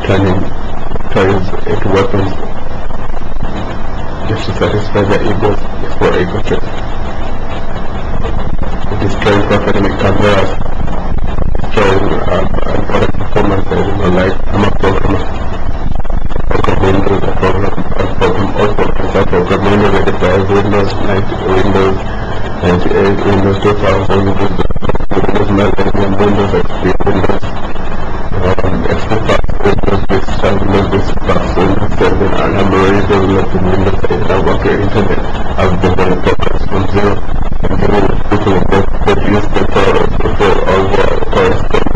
turning toys into weapons just to satisfy their egos for ego trips. Destroying profit cameras, destroying product performance. I do not like. I'm a programmer. I program Windows, I program all programs. I program Windows 85, Windows 90, Windows 98, Windows 2000, Windows Millennium, Windows XP, Windows XP+, Windows Vista, Windows Vista+, Windows 7, and I'm already developing Windows 8. I work at Internet. I've developed programs from zero. I'm giving people that use the for all the correspondence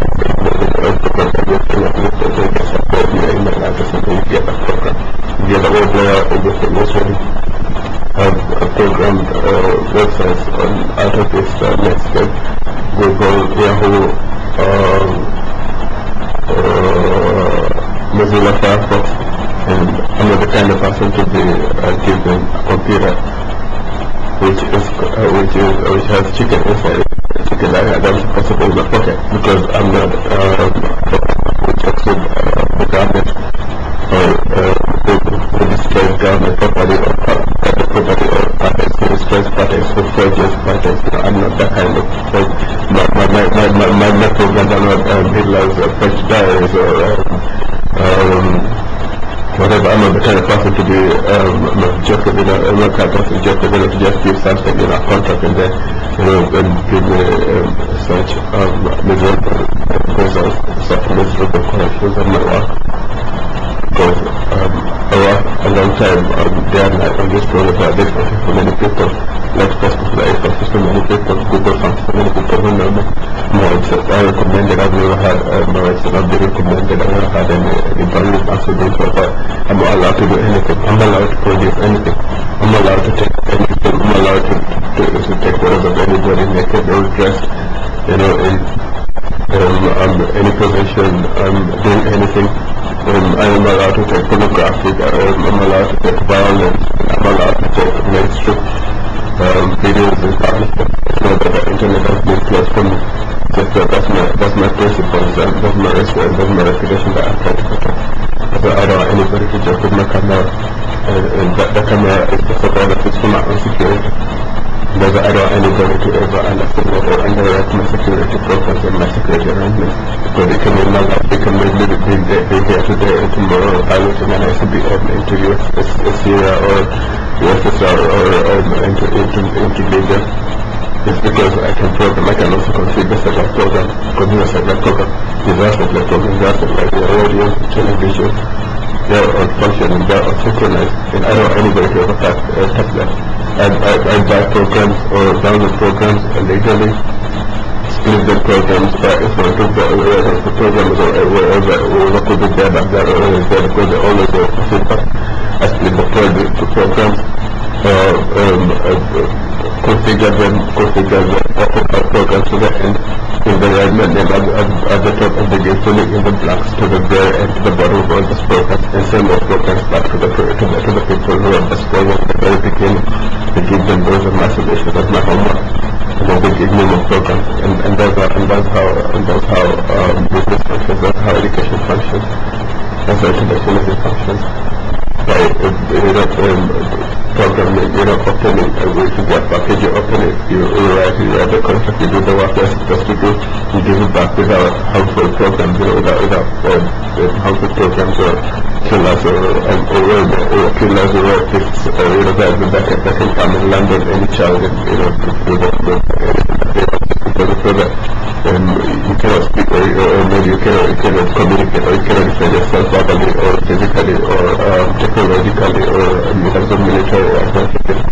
they can support your email address and you get a program. You get a web layer, everything is ready. I've programmed websites on AltaVista, Netscape, Google, Yahoo, chicken inside it. Chicken that I don't possible in my pocket because I'm not rejected the garment or who destroys garment property or private property or patents, who destroys patents, who forges patents. I'm not that kind of person. My programs are not Hitler's French diaries or whatever. I'm not the kind of person to be objective, I'm not the kind of person to just give something in a contract and then, and give me such miserable results, such miserable corrections on my work. Because I work a long time day and night on this project like this for many people, like Facebook Live for many people, Google Fonts for many people who know me. I recommended, I've never had I've been recommended, I've never had any value possible, but I'm allowed to do anything, I'm allowed to produce anything, I'm allowed to take anything, I'm allowed to take whatever anybody naked or dressed, in any position, doing anything. I'm allowed to take pornographic, I'm allowed to take violence, I'm allowed to take mainstream videos and publish them. It's not that the internet has been closed for me. Just that's my principles, and that's my respect, and that's my reputation that I try to protect. So I don't want anybody to just put my camera, and the camera is just a benefit for my own security. Because I don't want anybody to ever underestimate or underwrite my security programs and my security arrangements. Because they can live my life, they can maybe be here today and tomorrow piloting an ICBM into Syria or USSR or into Libya. It's because I can program, I can also configure satellite program, configure satellite program, disaster satellite program, disaster like radio, television, they're all functioning, they're all synchronized, and I don't want anybody to ever touch that. I buy programs or download programs illegally, split the programs in front of the programmers or wherever could be there back there or is there because they always have feedback. I split the programs, configure the programs to the end, in the right name at the top of the game, filling in the blanks to the very end, to the bottom of all those programs, and send those programs back to the people who have this program at the very beginning. They give them those massive issues as my homework, and then they give me more programs, and that's how business functions, that's how education functions, that's how intellectualism functions. Programming, opening, if you get package, you open it, you write the contract, you do the work that's supposed to do, you give it back without harmful programs, without harmful programs or killers or killers or rapists, that can come and land on any child, you cannot speak or maybe you cannot communicate or you cannot defend yourself verbally or physically or technologically or in terms of military advantages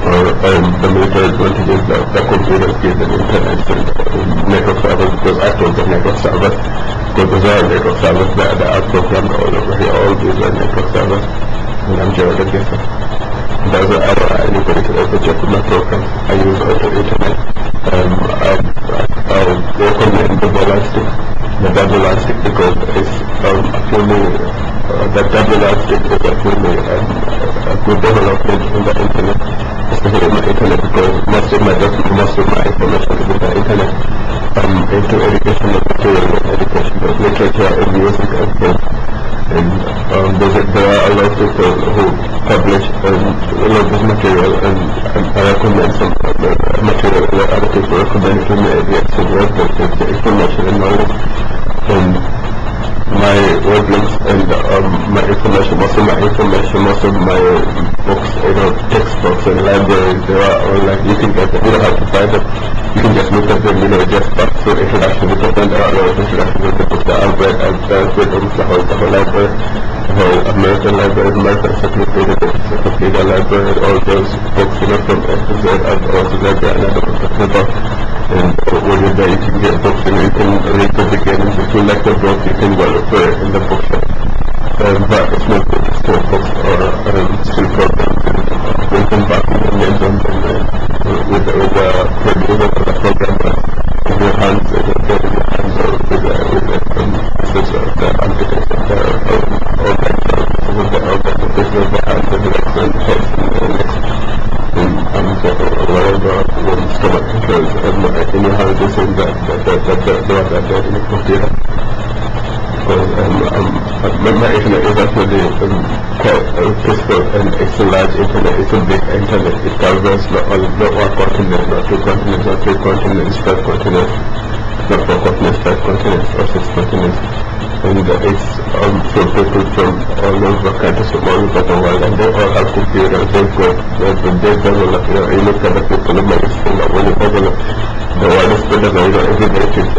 or the military advantages that computers give and internet and network servers, because I told the network servers, because those are network servers that are programmed all over here, all these are network servers, and I'm Gerald Gesser. That's why I don't want anybody to ever check with my programs. I use auto internet. I recommend the double line stick because it's the double line stick is actually a good development in the internet, especially in the internet, because most of my information is in the internet, into educational material and educational literature and music and film. And there are a lot of people who publish a lot of this material, and I recommend some material where other people recommend to me, the information and knowledge. My weblinks and my information, most of my books, textbooks and libraries, they are all like, you can get them, you don't have to buy them, you can just look at them, just pass through introduction, because then there are a lot of introductions of the books that I've read almost the whole library, the whole American library, American Encyclopedia library, all those books, from A to Z, and also library, and I don't know what about. And when you're there, you can get books and you can read the beginnings. If you like the book, you can go look for it in the bookshop. But it's not good to store books or still programs and bring them back in the names on them with the producer of the program in your hands, or with the architects of the business behind the next and the next. And whatever, when it's because anyhow this is that dead in the computer. Because my internet is actually quite peaceful, and it's a large internet, it's a big internet. It covers not one continent, not two continents, not three continents, 5 continents, not 4 continents, 5 continents, or 6 continents. And it's for people from all over countries from all over the world, and they all have computers. They develop, you look at the people in my school, when you develop the wireless provider, everybody keeps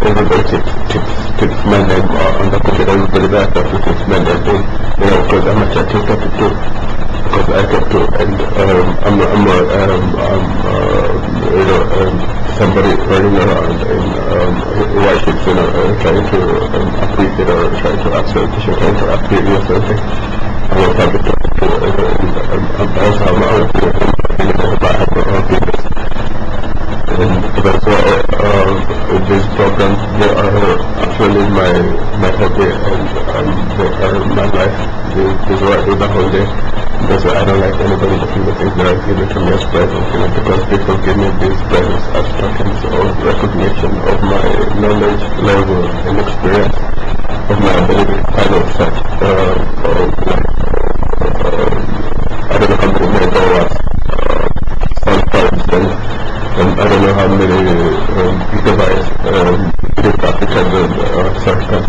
my name on the computer, everybody that keeps my name in. Of course I'm a chatting too, because I get to, and somebody running around in worships, trying to appreciate or trying to absolution, trying to appreciate something. I was happy to also have my own opinion. And that's why with this program, they are actually my hobby, and they are my life. This is what I do the whole day. That's why I don't like anybody to feel the things that are given to me as presents, because people give me these presents as tokens of recognition of my knowledge level and experience, of my ability. I don't set, I don't know how many megawatts, sometimes, and I don't know how many gigabytes circuits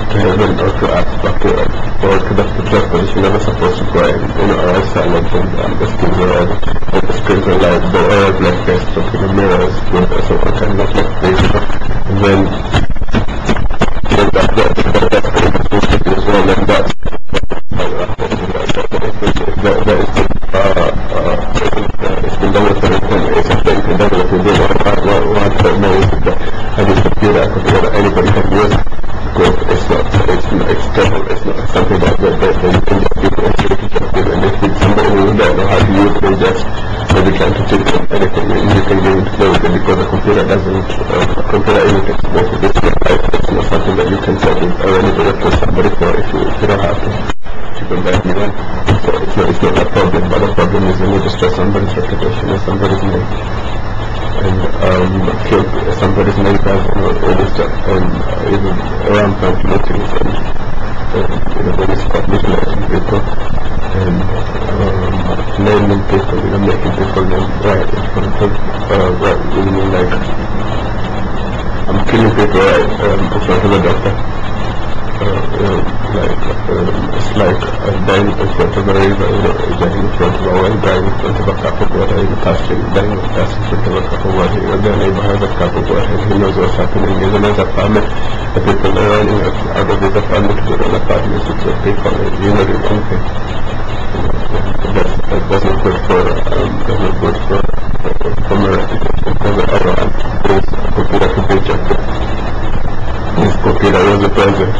to heaven or to earth, back to earth, or to the just position never supposed to go in our silence, and the screens are all, and the screens are like, the air black face, so the mirrors, so I can look like this, and then that's as well, and that's it's been done with anybody can use it. It's terrible. It's not something that you can just give and if it's somebody who don't know how to use it, just maybe trying to teach them anything, you can give it to them, because the computer doesn't, computer imitates basically. It's not something that you can set it or anybody to somebody for if you don't have to. You can buy anyone. So it's not a problem, but the problem is when you destroy somebody's reputation or somebody's name. And kill somebody's name and even around country meetings, and when it's publishing people, and naming people, making people name right in front of, like, I'm killing people right in front of a doctor. It's like dying in front of a river, dying in front of a well, dying in front of a cup of water, passing, dying in front of a cup of water. The neighbor has a cup of water, and he knows what's happening. There's another apartment, the people are running out of this apartment to another apartment, so it's people, you know the wrong thing. That's not good for my reputation. Because the other one is computer to be rejected. This computer was a present.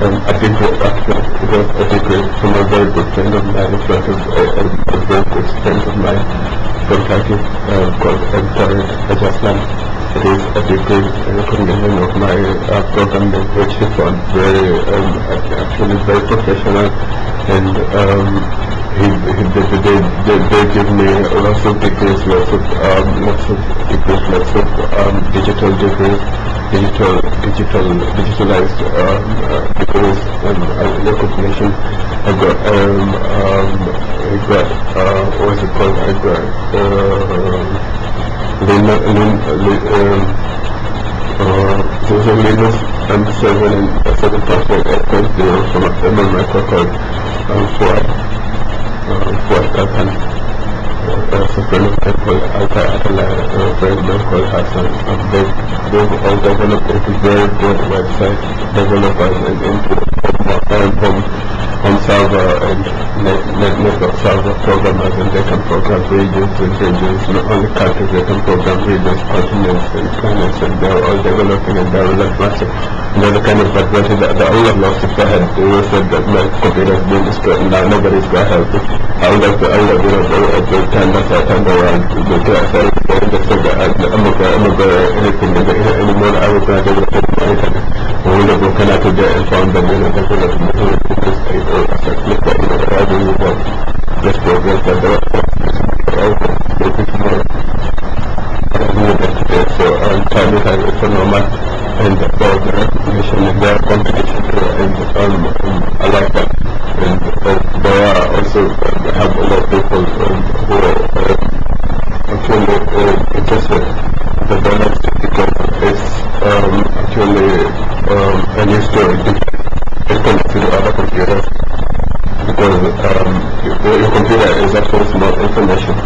I think actually it was a degree from a very good friend of mine, in front of a very good friend of mine from Turkey, called Tarek Ajaslan. It is a degree in recognition of my programming, which he found very, actually very professional, and they give me lots of degrees, lots of digital degrees, digitalized degrees and recognition. I got what's it called? I got Linux and 7.8.0 from a former microcode Fuad Kalkan. A friend of mine called Atala, a friend of mine called Hassan. They've all developed into very good website developers and into home server and network server programmers, and they can program regions and regions, not only countries, they can program regions, continents and planets, and they're all developing and they're really massive. And they're the kind of advantage that Allah lost if I had. They were said that my computer has been destroyed and now nobody's going to help me. I would like to, turn that side, turn around, the glass, I just said that I'm not going to anything anymore. I was going to develop anything. When we were broken out today and found that, development this state or a certain I do about this progress that there are looking tomorrow. I don't know that today, so and about the recognition and their competition, and I like that. And there are also have a lot of people who are actually interested in the balance because it's actually a new story different to the other computers, because your computer is actually small information.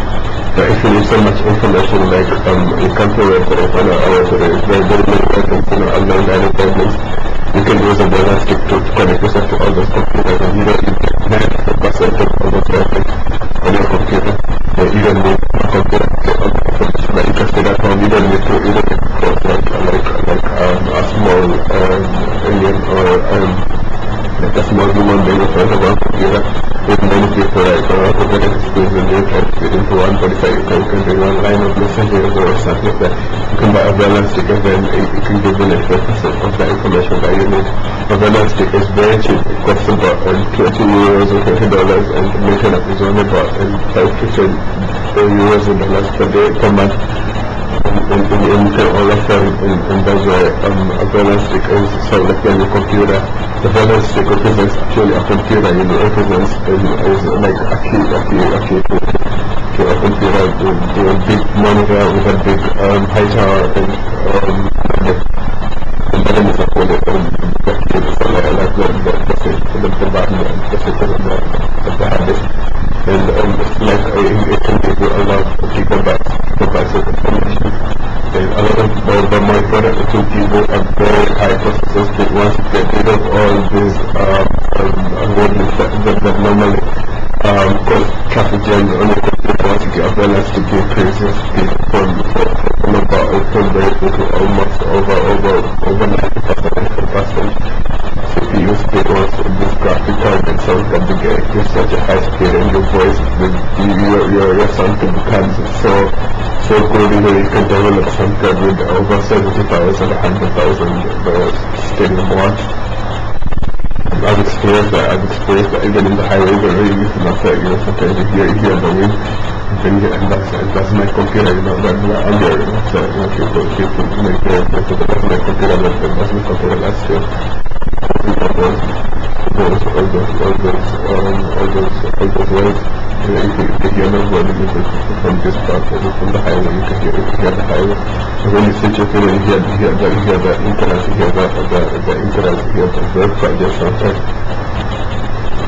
But if you need so much information, like you can't wait for it 1 hour, so there's very many items, unknown data problems. You can use a balance stick to connect yourself to all those computers, and you don't need 90% of all those items on your computer. You don't need a computer to get all the information, but you can stay at home. You don't need to like a small alien or like a small human being in front of one computer. With many people, like computer skills, and they can fit into one body, so you can do one line of messages or something like that. You can buy a balance stick, and then it can give you 95% of the information that you need. A balance stick is very cheap. It costs about €20 or $20, and the maintenance is only about 5 to 10 euros or dollars per day, per month. And you can all of them, and that's why a balance stick is sold like on your computer. The balance stick represents actually a computer, represents is like a key to a computer with a big monitor with a big high tower, and then is a code the button, the hardest. And it's like it can give you a lot of gigabytes of information. And a lot of the more important, it will give you a very high processor speed once you get rid of all these warnings that normally cause traffic jams on your computer. Once you get a balance to give crazy speed from about to almost over 90% CPU speed. Once this graphic card and sound can be getting such a high speed, and your voice, your sound can become so good, you can develop some code with over 70,000 or 100,000 stadium watts. I've experienced that even in the highways where you cannot say, sometimes you hear the wind, and that's my computer, that's my under, so people make their, that's my computer, that's still all those words. If you hear the word from this part, from the highway, you can hear the highway. So when you switch it, you hear the internet, you hear the internet, you hear the very quiet sometimes.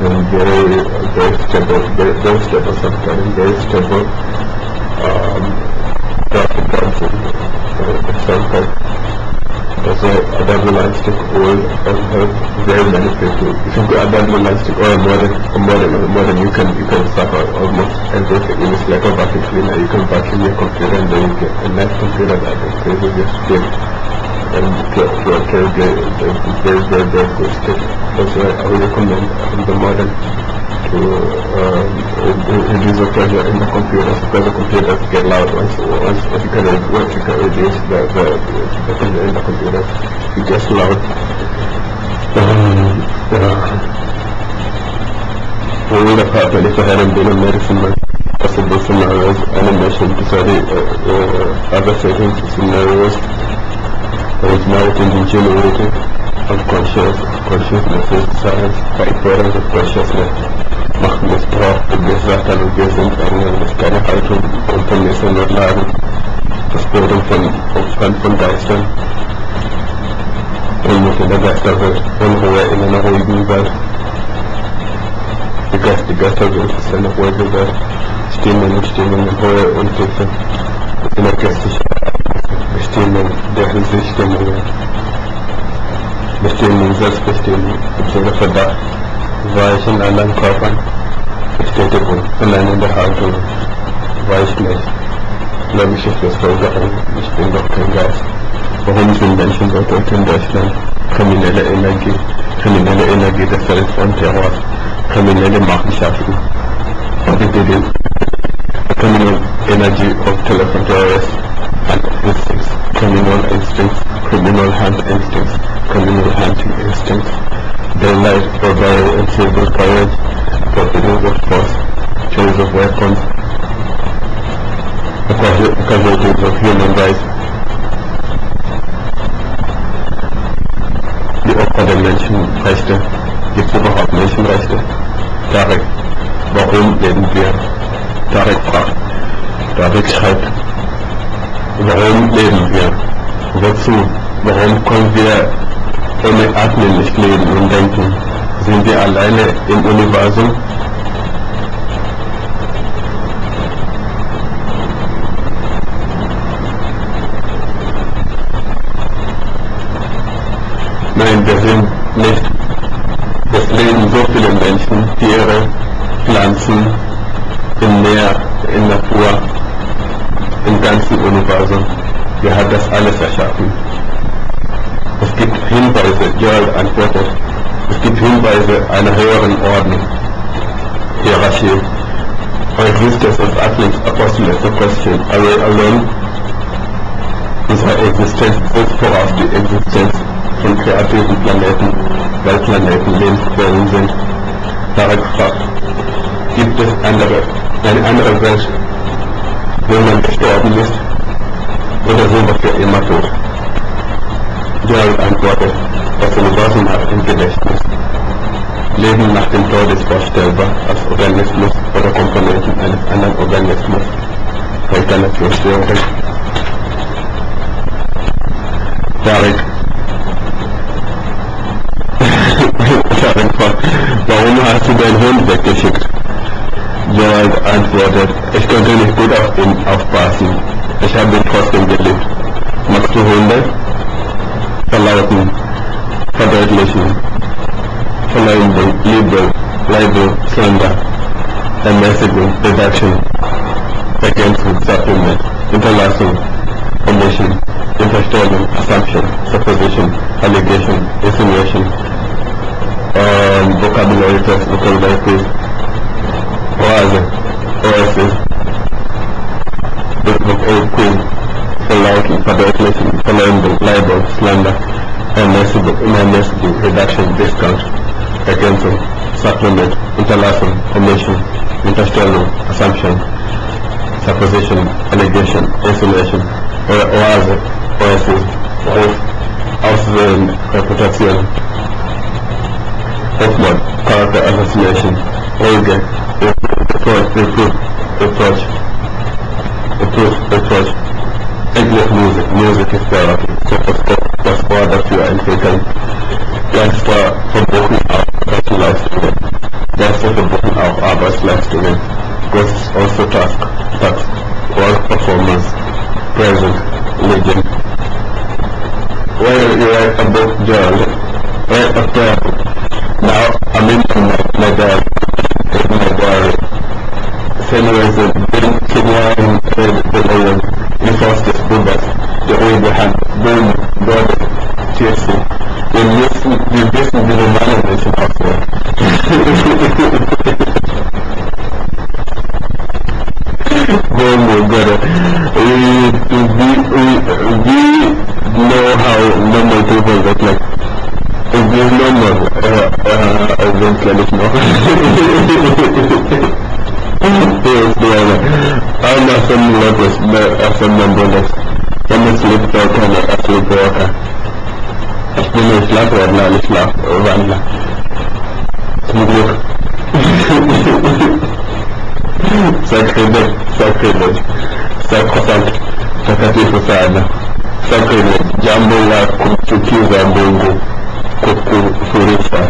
And very stable sometimes, very stable graphic cards and sometimes. Also, a double line stick will help very many people. If you go a double line stick or a modern, you can start almost everything. It's like a vacuum cleaner. You can vacuum your computer, and then you get a nice computer that increases your speed and very good stick. That's why I would recommend the modern to reduce the pressure in the computers, because the computers get loud. Once you can reduce the pressure in the computers, it gets loud. We would have happened if I hadn't been a medicine, possible scenarios, animation to study other settings, scenarios, originality and ingenuity of consciousness, science, the importance of consciousness. Magma ist drauf, gesagt, und wir sind keine Haltung und Vermessung und Laden, das Bildung von Geistern, und in der Geisterwelt, Unruhe in einer ruhigen Welt. Die Geisterwelt ist eine ruhige Welt, Stimmen, Ruhe und Tiefe, in der Geistigkeit, Bestimmung, deren sich Stimmungen, Bestimmung, Selbstbestimmung, im Sinne Verdacht, war ich in anderen Körpern, Bestätigung, allein in der Haltung, war ich nicht. Logische Schlussfolgerung, ich bin doch kein Geist. Warum sind Menschen so tot in Deutschland? Kriminelle Energie des Feld von Terror, kriminelle Machenschaften, criminal energy of telephone terrorists and instincts, criminal hand instincts, criminal hunting instincts. Their life for valor and civil courage, properties of force, choice of weapons, the casualties of human rights. Menschenrechte? Gibt es überhaupt Menschenrechte? Tarek, warum leben wir? Tarek fragt. Tarek schreibt, warum leben wir? Wozu? Warum können wir ohne Atmen nicht leben und denken? Sind wir alleine im Universum? Nein, wir sind nicht. Es leben so viele Menschen, Tiere, Pflanzen, im Meer, in Natur, im ganzen Universum. Wer hat das alles erschaffen? Es gibt Hinweise, Joel antwortet, es gibt Hinweise einer höheren Ordnung, Hierarchie. Our existence as athletes apostolates the question, are we alone? Unsere Existenz setzt voraus die Existenz von kreativen Planeten, weil Planeten Lebensquellen sind. Tarek fragt, gibt es eine andere Welt, wo man gestorben ist, oder sind wir für immer tot? Joel antwortet, das Universum hat ein Gedächtnis. Leben nach dem Tod ist vorstellbar als Organismus oder Komponenten eines anderen Organismus. Reinkarnationstheorie. Tarek fragt, warum hast du deinen Hund weggeschickt? Joel antwortet, ich konnte nicht gut auf ihn aufpassen. Ich habe ihn trotzdem geliebt. Magst du Hunde? Verlauten, verdeutlichen, Verleumdung, Label, Slander, Ermäßigung, Reduction, Ergänzung, Supplement, Unterlassung, Omission, Unterstellung, Assumption, Supposition, Allegation, Insinuation, Vocabulary Test, Vocabulary Quiz, Oasis, Quiz, Verlauten, Verdeutlichen, Verleumdung, Label, Slander, Ermäßigung, Reduction, Discount, Ergänzung, Supplement, Unterlassung, Omission, Unterstellung, Assumption, Supposition, Allegation, Insinuation, Oasis, Aussehen, Reputation, Hoffmann, Character Assassination, Olge, Reproach, Endlich Music ist Therapy, das Wort dafür entwickeln, Geister verbuchen auch Arbeitsleistungen, Geister verbuchen auch Arbeitsleistungen, Ghosts also task, work performance, present, legend. When you write a book, Joel, write a prayer. Now I'm into my diary, in my diary. Symbolizing being kidnapping the lion, Infaustus, Buddhas, the Abraham, Boom, Brother, TFC. Wir wissen, wie normale Menschen aussehen. Boom, Brother. We know how normal people look like. If we're normal, eventually noch. Yes, I'm not some lovers, but some non-brothers. I'm a sleepwalker, a sleepwalker. Ich bin ein Schlafwandler, nicht Schlafwandler. Zum Glück. Sacrilege. Sacrosanct. Takatifu sana. Sacrilege. Jambo la kumchukiza Mungu. Kukufurisha.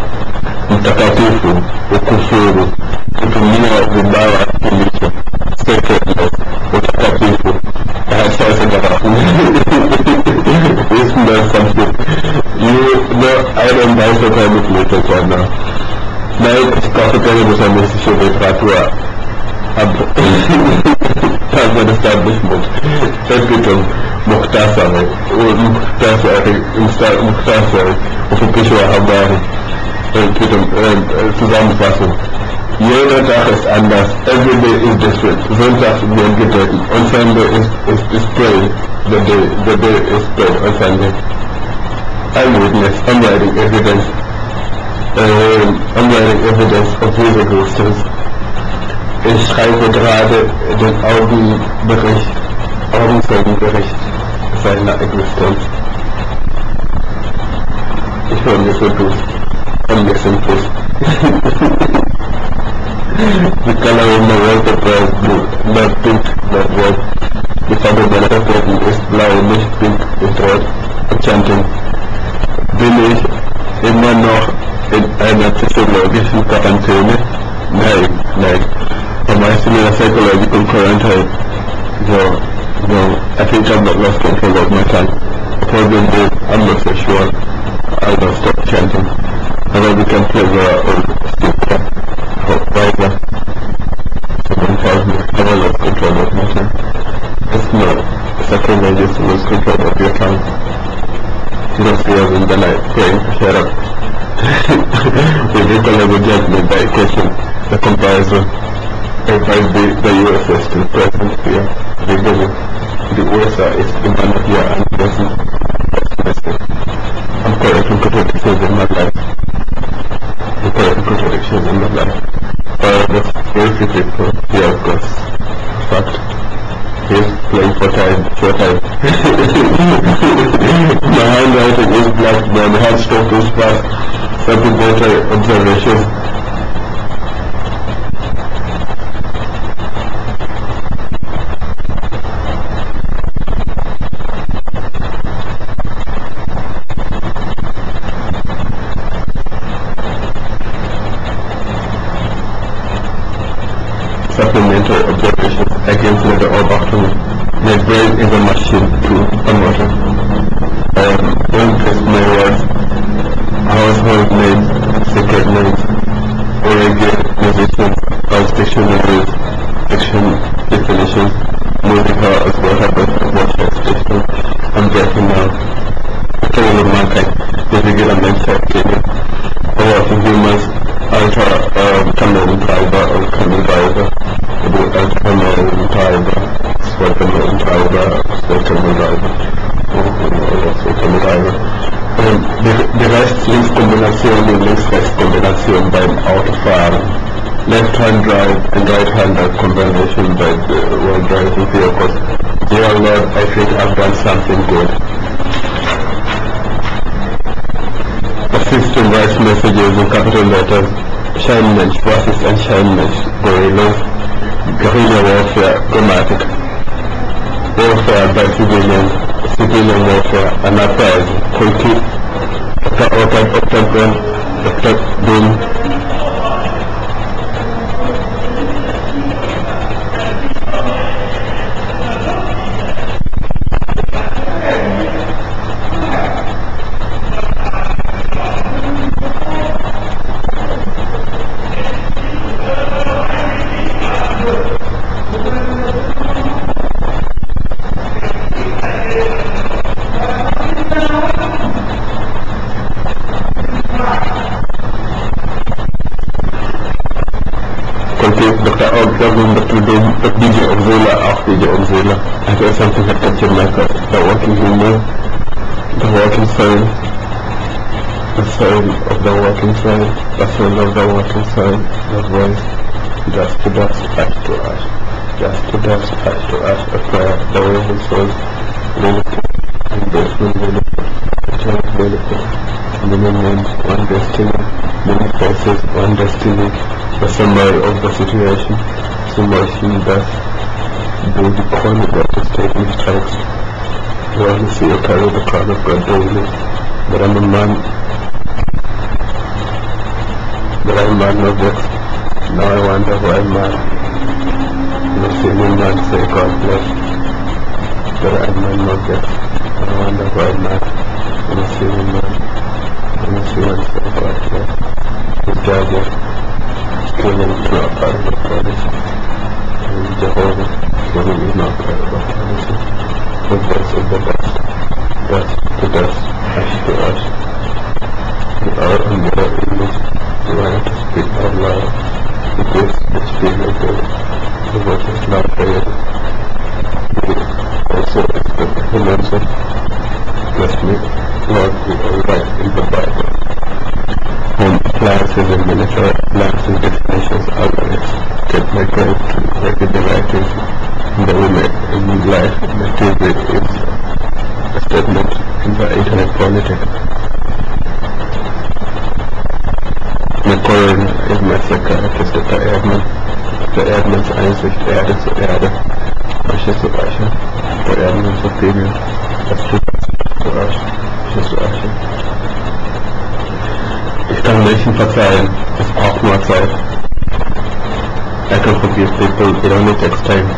Mtakatifu. Ukufuru. Kutumia vibaya kilicho. Sacredness. Utakatifu. Sasa garafu. Isn't that something? I don't buy so kind of literature now. Nein, ich kaufe keine muslimitische Literatur ab. Das war das Establishment. Es geht um Mukhtasari, official Habari. Es geht um Zusammenfassung. Jeder Tag ist anders. Every day is different. Sonntag wird getreten. On Sunday is prayed. The day is prayed on Sunday. Eyewitness, I'm writing evidence of his existence. Ich schreibe gerade den Augenzeugenbericht seiner Existenz. Ich turn this into I'm guessing fish. The color in the wallpaper is blue, not pink, not red. The fundamental pattern is blauwig, pink, is red, chanting. Bin ich immer noch in einer psychologischen Quarantäne? Nein. Am I still in a psychological quarantine? No, I think I've not lost control of my tongue. Probably, I'm not so sure. I'll not stop chanting. Although we can play the stick riser. Someone tells me I've not lost control of my tongue. It's not sacrilegious to lose control of your tongue. You don't see us in the night praying, shut up. We equalize the judgment by question, the comparison. If the US is still present here, the USA is demanded here and present. I'm correcting contradictions in my life. That's very few people here, of course. In fact, he's playing for time. My handwriting is black, my handstroke is fast. Something better observation. Supplemental observations against letter or doctrine. My brain is a machine to a motor. Don't twist my words. Household names, secret names, reggae musicians, or dictionaries, fiction definitions, musical as whatever, watch station. I'm breaking now. Killing of mankind, the regular mindset gaming. Working humans, camel driver or camel driver. Camel driver, camel driver. Die Rechts-Links-Kombination und Links-Rechts-Kombination beim Autofahren. Left-hand drive and right-hand combination by while driving vehicles. Dear Lord, I think I've done something good. The system writes messages in capital letters. Shinemensch, Racist and Shinemensch, Gorillas, Guerrilla Warfare, Grammatic. Warfare by civilian warfare, and affairs, Kulki, Octagon, I feel something had captured my thought. The working humor, the working soul, the soul of the working soul, the soul of the working soul, the voice, dust to dust, ash to ash, dust to dust, ash to ash, a prayer, the working soul, limited, investment limited, return limited, many names, one destiny, many faces, one destiny, the summary of the situation, summation dust. Do the corner that is taking strikes. You only see you carry the crown of God daily. But I'm a man. But I'm man no vex. Now I wonder why I'm man. No single man say God bless. But I'm man no vex. I wonder why I'm man. No single man. No single man say God bless. His judge killing to a part of the police. Jehovah. When we is not part of our policy, the voice of the dust, dust to dust, ash to ash. We are in your image, we want to speak out loud, the gifts which feel like good, the voice is not heard. We also expect the answer. Bless me, Lord, we all write in the Bible. Home appliances and military appliances definitions are lyrics. Get my brain to record the writings. The women in life material is a statement in the internet politics. Eine Korn ist Messerkeit, ist der Erdmanns Einsicht, Erde zu Erde, Asche zu Asche, der Erdmann zu Pegel, das Schiff zu Asche zu Asche. Ich kann Menschen verzeihen, es braucht nur Zeit. I can forgive people, it only takes time.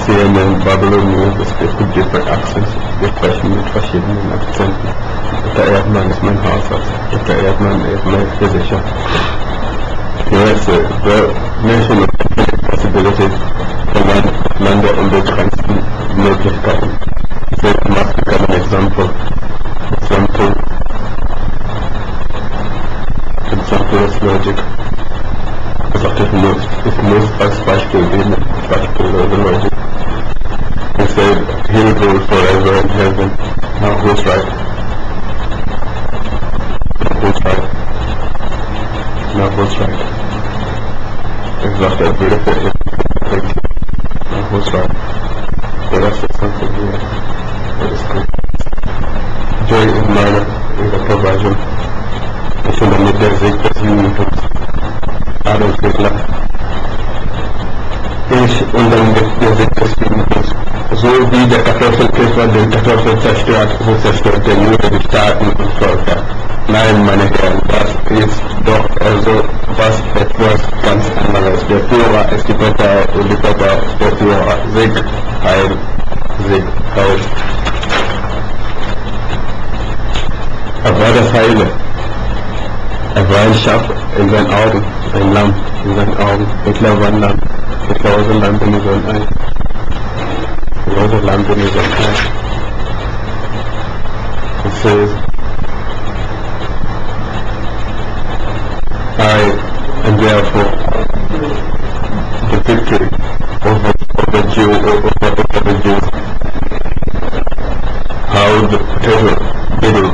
CNN, Babylon, es gibt different accents, wir sprechen mit verschiedenen Akzenten. Der Erdmann ist mein Hausarzt, der Erdmann ist mein Physician. Yes, the Menschen mit Possibilities verlangt Lande unbegrenzten Möglichkeiten. They must become an example is logic. Das sagt ich muss als Beispiel geben, beispiellose Logik. He said, he will rule forever in heaven. Now who's right? Who's right? Now who's right? Exactly, beautiful. Now who's right? But I said something here that is good. Joy in manner is a provision. It's in the mid-desert des Judentums. Adolf Hitler. Ich und dann der Sitz des Judentums. So wie der Kartoffelkäfer den Kartoffel zerstört, so zerstört der Jude die Staaten und Völker. Nein, meine Herren, das ist doch also etwas ganz anderes. Der Führer ist die Partei und die Partei ist der Führer. Sieg, Heil, Sieg, Heil. Er war das Heile. Er war ein Schaf in seinen Augen, ein Lamm in seinen Augen. Hitler war ein Lamm. Hitler war ein Lamm in seinen Augen. He was a lamb in his own eye. It says, and therefore the victory over the Jews, how the potato beetle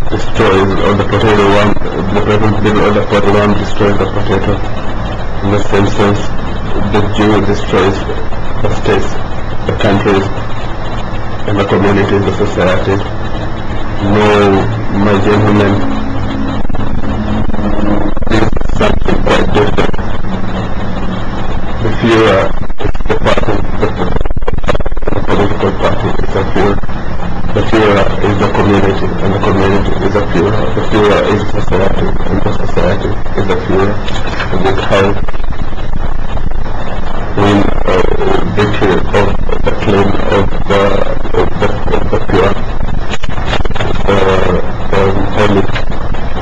destroys, or the potato worm, the beetle or the potato worm destroys the potato. In the same sense, the Jew destroys the states, the countries, and the communities, the society. No, my gentlemen, this is something quite different. The Führer is the party, the political party is a Führer. The Führer is the community, and the community is a Führer. The Führer is society, and the society is a Führer. And this how win victory of the claim of the pure, holy,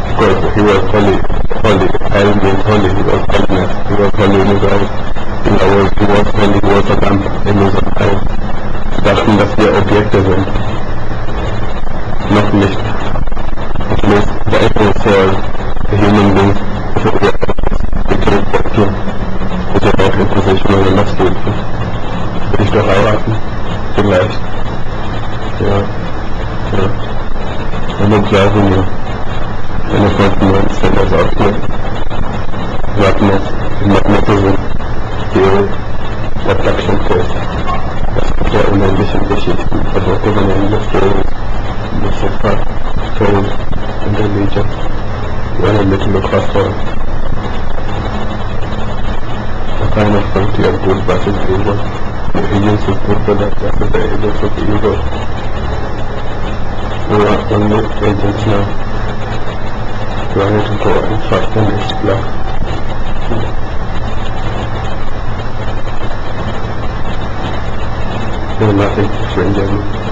because he was holy, I mean holy, he was holiness, he was holy in his eyes. In other words, he was holy, he was a lamb in his eyes. Sie dachten, dass wir Objekte sind. Noch nicht. At least the April soul, the human beings, became pure. It's about imposition of the masculinity. Will ich doch heiraten? Vielleicht. Ja. I'm observing you. And it's not known centers out here. Magnetism, theory, refraction test. Das gibt ja unendliche Geschichten. Also unendliche Stories. The Sifat, Told, and Religion. You want to make them across for a kind of frontier of good versus evil. The agents of good product versus the agents of evil. We are only agents now. We are ready to go and fight and explore. There is nothing to change anymore.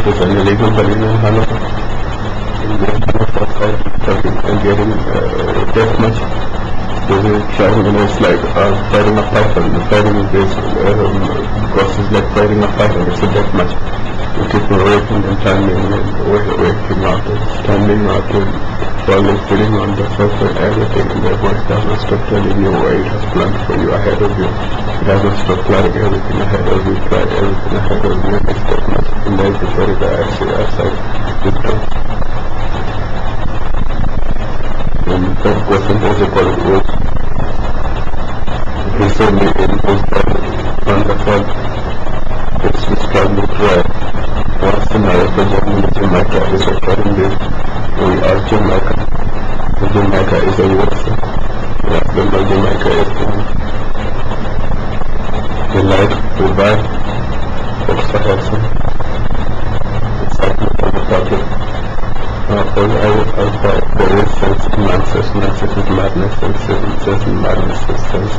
It's an illegal Berlin in Hanover. In the Hanover outside, and getting death much. They're trying, it's like fighting a python. The fighting is this, because it's like fighting a python, it's a death match. You keep raping and timing and waking out and standing out and falling, sitting on the surface and everything, and their voice does not stop telling you what it has planned for you ahead of you. It does not stop planning everything ahead of you, plan everything ahead of you, and it's death match. And there's the story that I see outside with them. And that question was equally good. recently in Houston on the front, it's described with red. What's the matter for Germany? Jamaica is recording this. We are Jamaica. Jamaica is a USA. Yes, the Jamaica is the light goodbye. Extra helpful. It's like from the public. There is sense in nonsense. Nonsense is madness. Sense in madness is sense.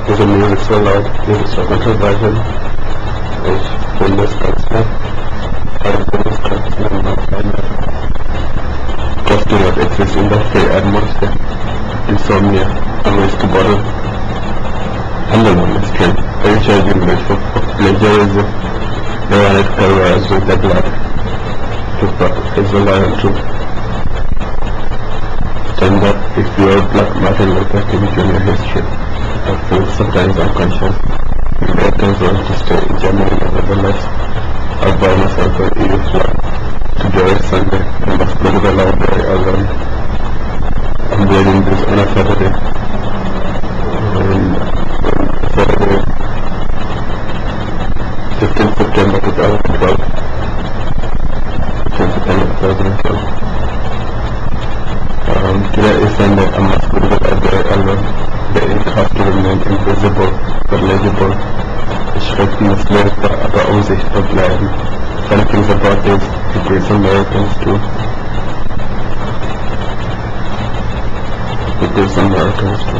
Is the music so loud? Is it so controversial? Is fullness constant? Fullness constant, not final. Cause do not exist in the free atmosphere. Insomnia, a whiskey bottle. Underwoman strength, HIV for plagiarism. Neurotic careers with the blood. Is the lion truth. Stand up if you are Black Martin Luther King Jr. history. I feel sometimes unconscious. I don't want to stay in Germany, nevertheless. I'll buy myself an EU flag. Today is Sunday. I must go to the library alone. I'm reading this on a Saturday. Saturday, 15th September 2012. 15th September 2012. Today is Sunday. I must go to the library alone. The ink has to remain invisible but legible. Die Schriften des lesbar, aber unsichtbar bleiben. Funny things about this, the great Americans do. The great Americans do.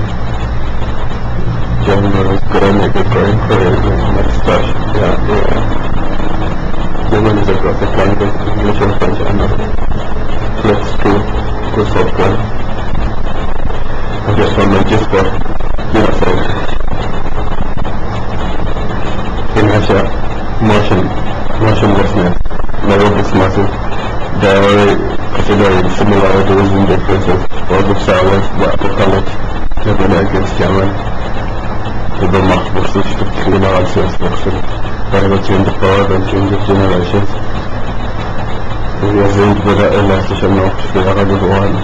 Germany is going crazy, mustache, yeah. German is a graphic language, English and French are not. Let's go software. I just want my gist for inertia, motionlessness, never massive. They are considering similarities and differences. World of silence, the apocalypse, Germany against Germany. The Machtwechsel stückt Generationswechsel. Whenever change the power, then change of generations. Wir sind wieder elastischer noch schwerer geworden.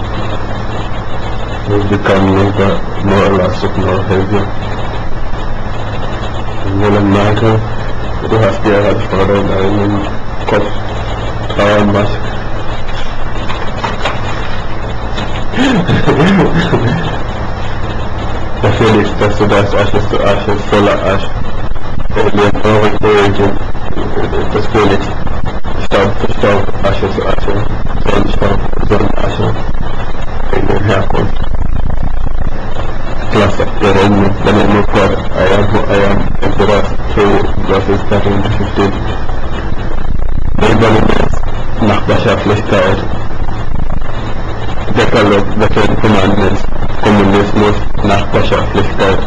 We've become neither more elastic nor heavier. Willem Michael, du hast dir als Vater in einen Kopf trauen was. Der Felix, dass du das Asches zu Asche, voller Asche. Origin, das Felix, Staub für Staub, Asche zu Asche, Sonnenstaub, Sonnenasche, in der Herkunft. Klasse, der Regen, dann immer fort, I am, and the rest, versus 13-15. Rivalität, Nachbarschaftlichkeit, Dekalog, the Commandments, Kommunismus, Nachbarschaftlichkeit,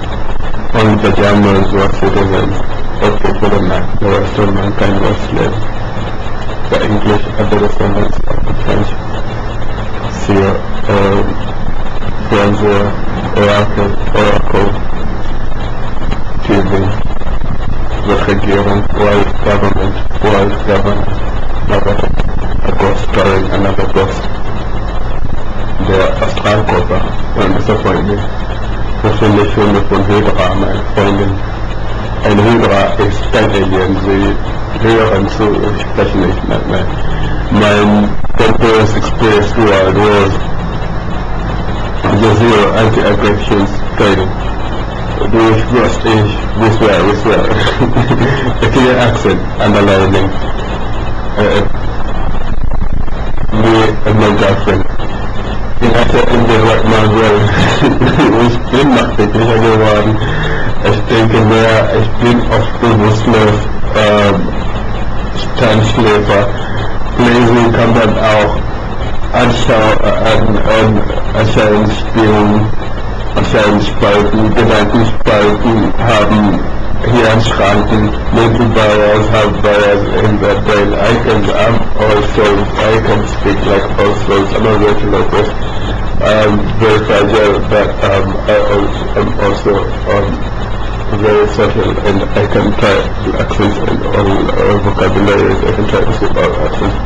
only the Germans were citizens, all people of the rest of mankind was slaves. The English are the descendants of the French. Oracle, TV, the Regierung, world government, a ghost carrying another ghost. Der Astralkörper und Disappointment. Wahrscheinlich Hunde von Hydra, meine Freundin. Ein Hydra ist kein Alien, sie hören zu, sprechen nicht mehr. Mein purpose expressed word was the zero anti-aggressions training. Durchwurst ich, we swear. A clear accent, underlining. Me and my girlfriend. In der World. Ich bin noch glücklicher geworden. Ich denke mehr, ich bin oft bewusstlos, Sternschläfer. Lesen kann dann auch anscheinend spielen, anscheinend spalten, Gedanken spalten, haben Hirnschranken, mental bias, have bias in their brain. I can speak like all souls. I'm a regular person. I'm very fragile, but I'm also very social, and I can try accents and all vocabularies. I can try to speak all accents.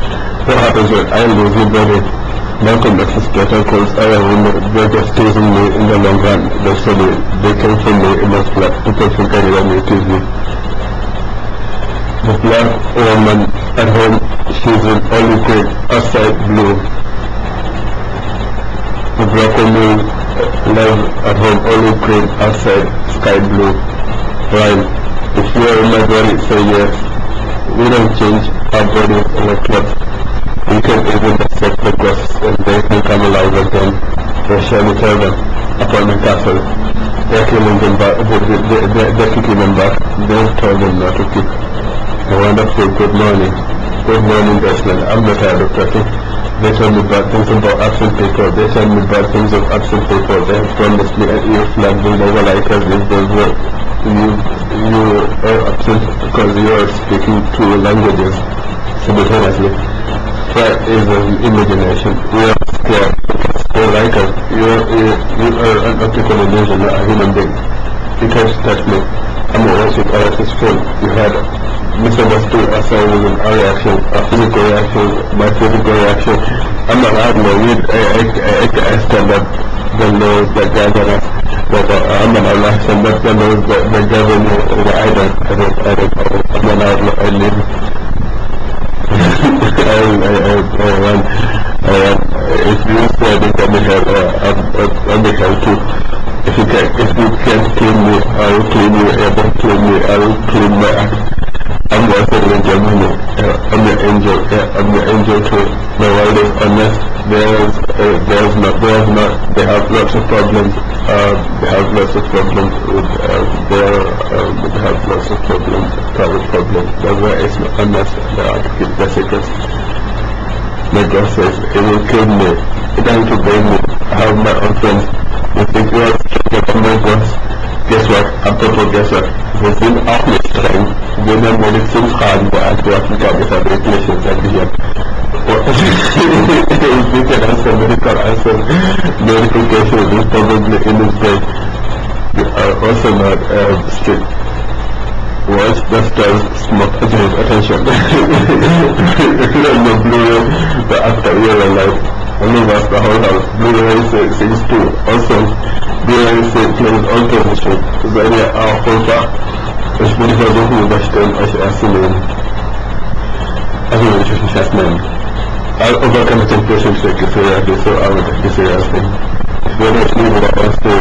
What happens when I lose my body? non-conductive protocols were just teasing me in the long run. They came from me in the flat, people think I really natively. The black woman at home, she's in olive green, outside blue. The black woman lives at home, olive green, outside sky blue. Right. If you are in my body, say yes. We don't change our bodies in a club. We can even accept the ghosts and they can come alive again. They shall tell them upon the castle. They're killing them back, they're kicking them back. Don't tell them not to kick. A wonderful good morning. Good morning, Desmond. I'm not tired of talking. They tell me bad things about absent people. They tell me bad things of absent people. They have promised me an ear flag will never like us if they work. You are absent because you are speaking two languages simultaneously. That is an imagination. We are scared because they like us. You are an optical illusion, not a human being. You can't touch me. I'm a worship artist full. You had misunderstood as I was a reaction, a physical reaction, my physical reaction. I'm not hardly I stand up the laws that govern us. But I'm not Allah, stand up the laws that govern me. I don't, I'm not Allah, I live. If you say I think I'll be held too. If you can't clean me, I will clean you. If you don't clean me, I will clean my act. I'm also an angel, I'm the angel, I'm the angel too. The world is honest, they have lots of problems, they have lots of problems with private problems. That's why it's not honest, they have to keep their secrets. My God says, it will kill me, it doesn't to bring me. I have my own friends, they think you are stronger than my boss. Guess what? Apropos guess what? We sind auch nicht streng. Wir nehmen Medizinfragen beantworten, kann ich aber nicht interessieren. We can answer medical questions is probably in this day. We are also not strict. Watch the stars smoke attention. If you don't know Blu-ray, the actor real life. Only was the whole house. Blu-ray sings too. Also, Blu-ray plays all positions. Seid ihr auch Holfer? Ich will versuchen, überstellen euch erst zu nehmen. Also will ich euch nicht erst nehmen. I'll overcome the temptation to take it seriously, so I will take it seriously. If you don't leave it all still,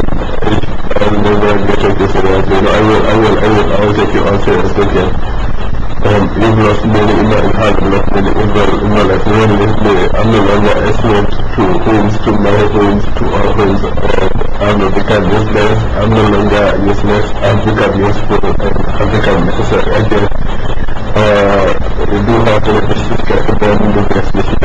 I will never take it seriously. No, I will take you all seriously again. You've lost many in my heart, lost many in my life. I'm no longer a slave to homes, to my homes, to our homes. I'm not become useless. I'm no longer useless. I've become useful and I've become necessary again. We do have to let the shift get the ball in the best mission.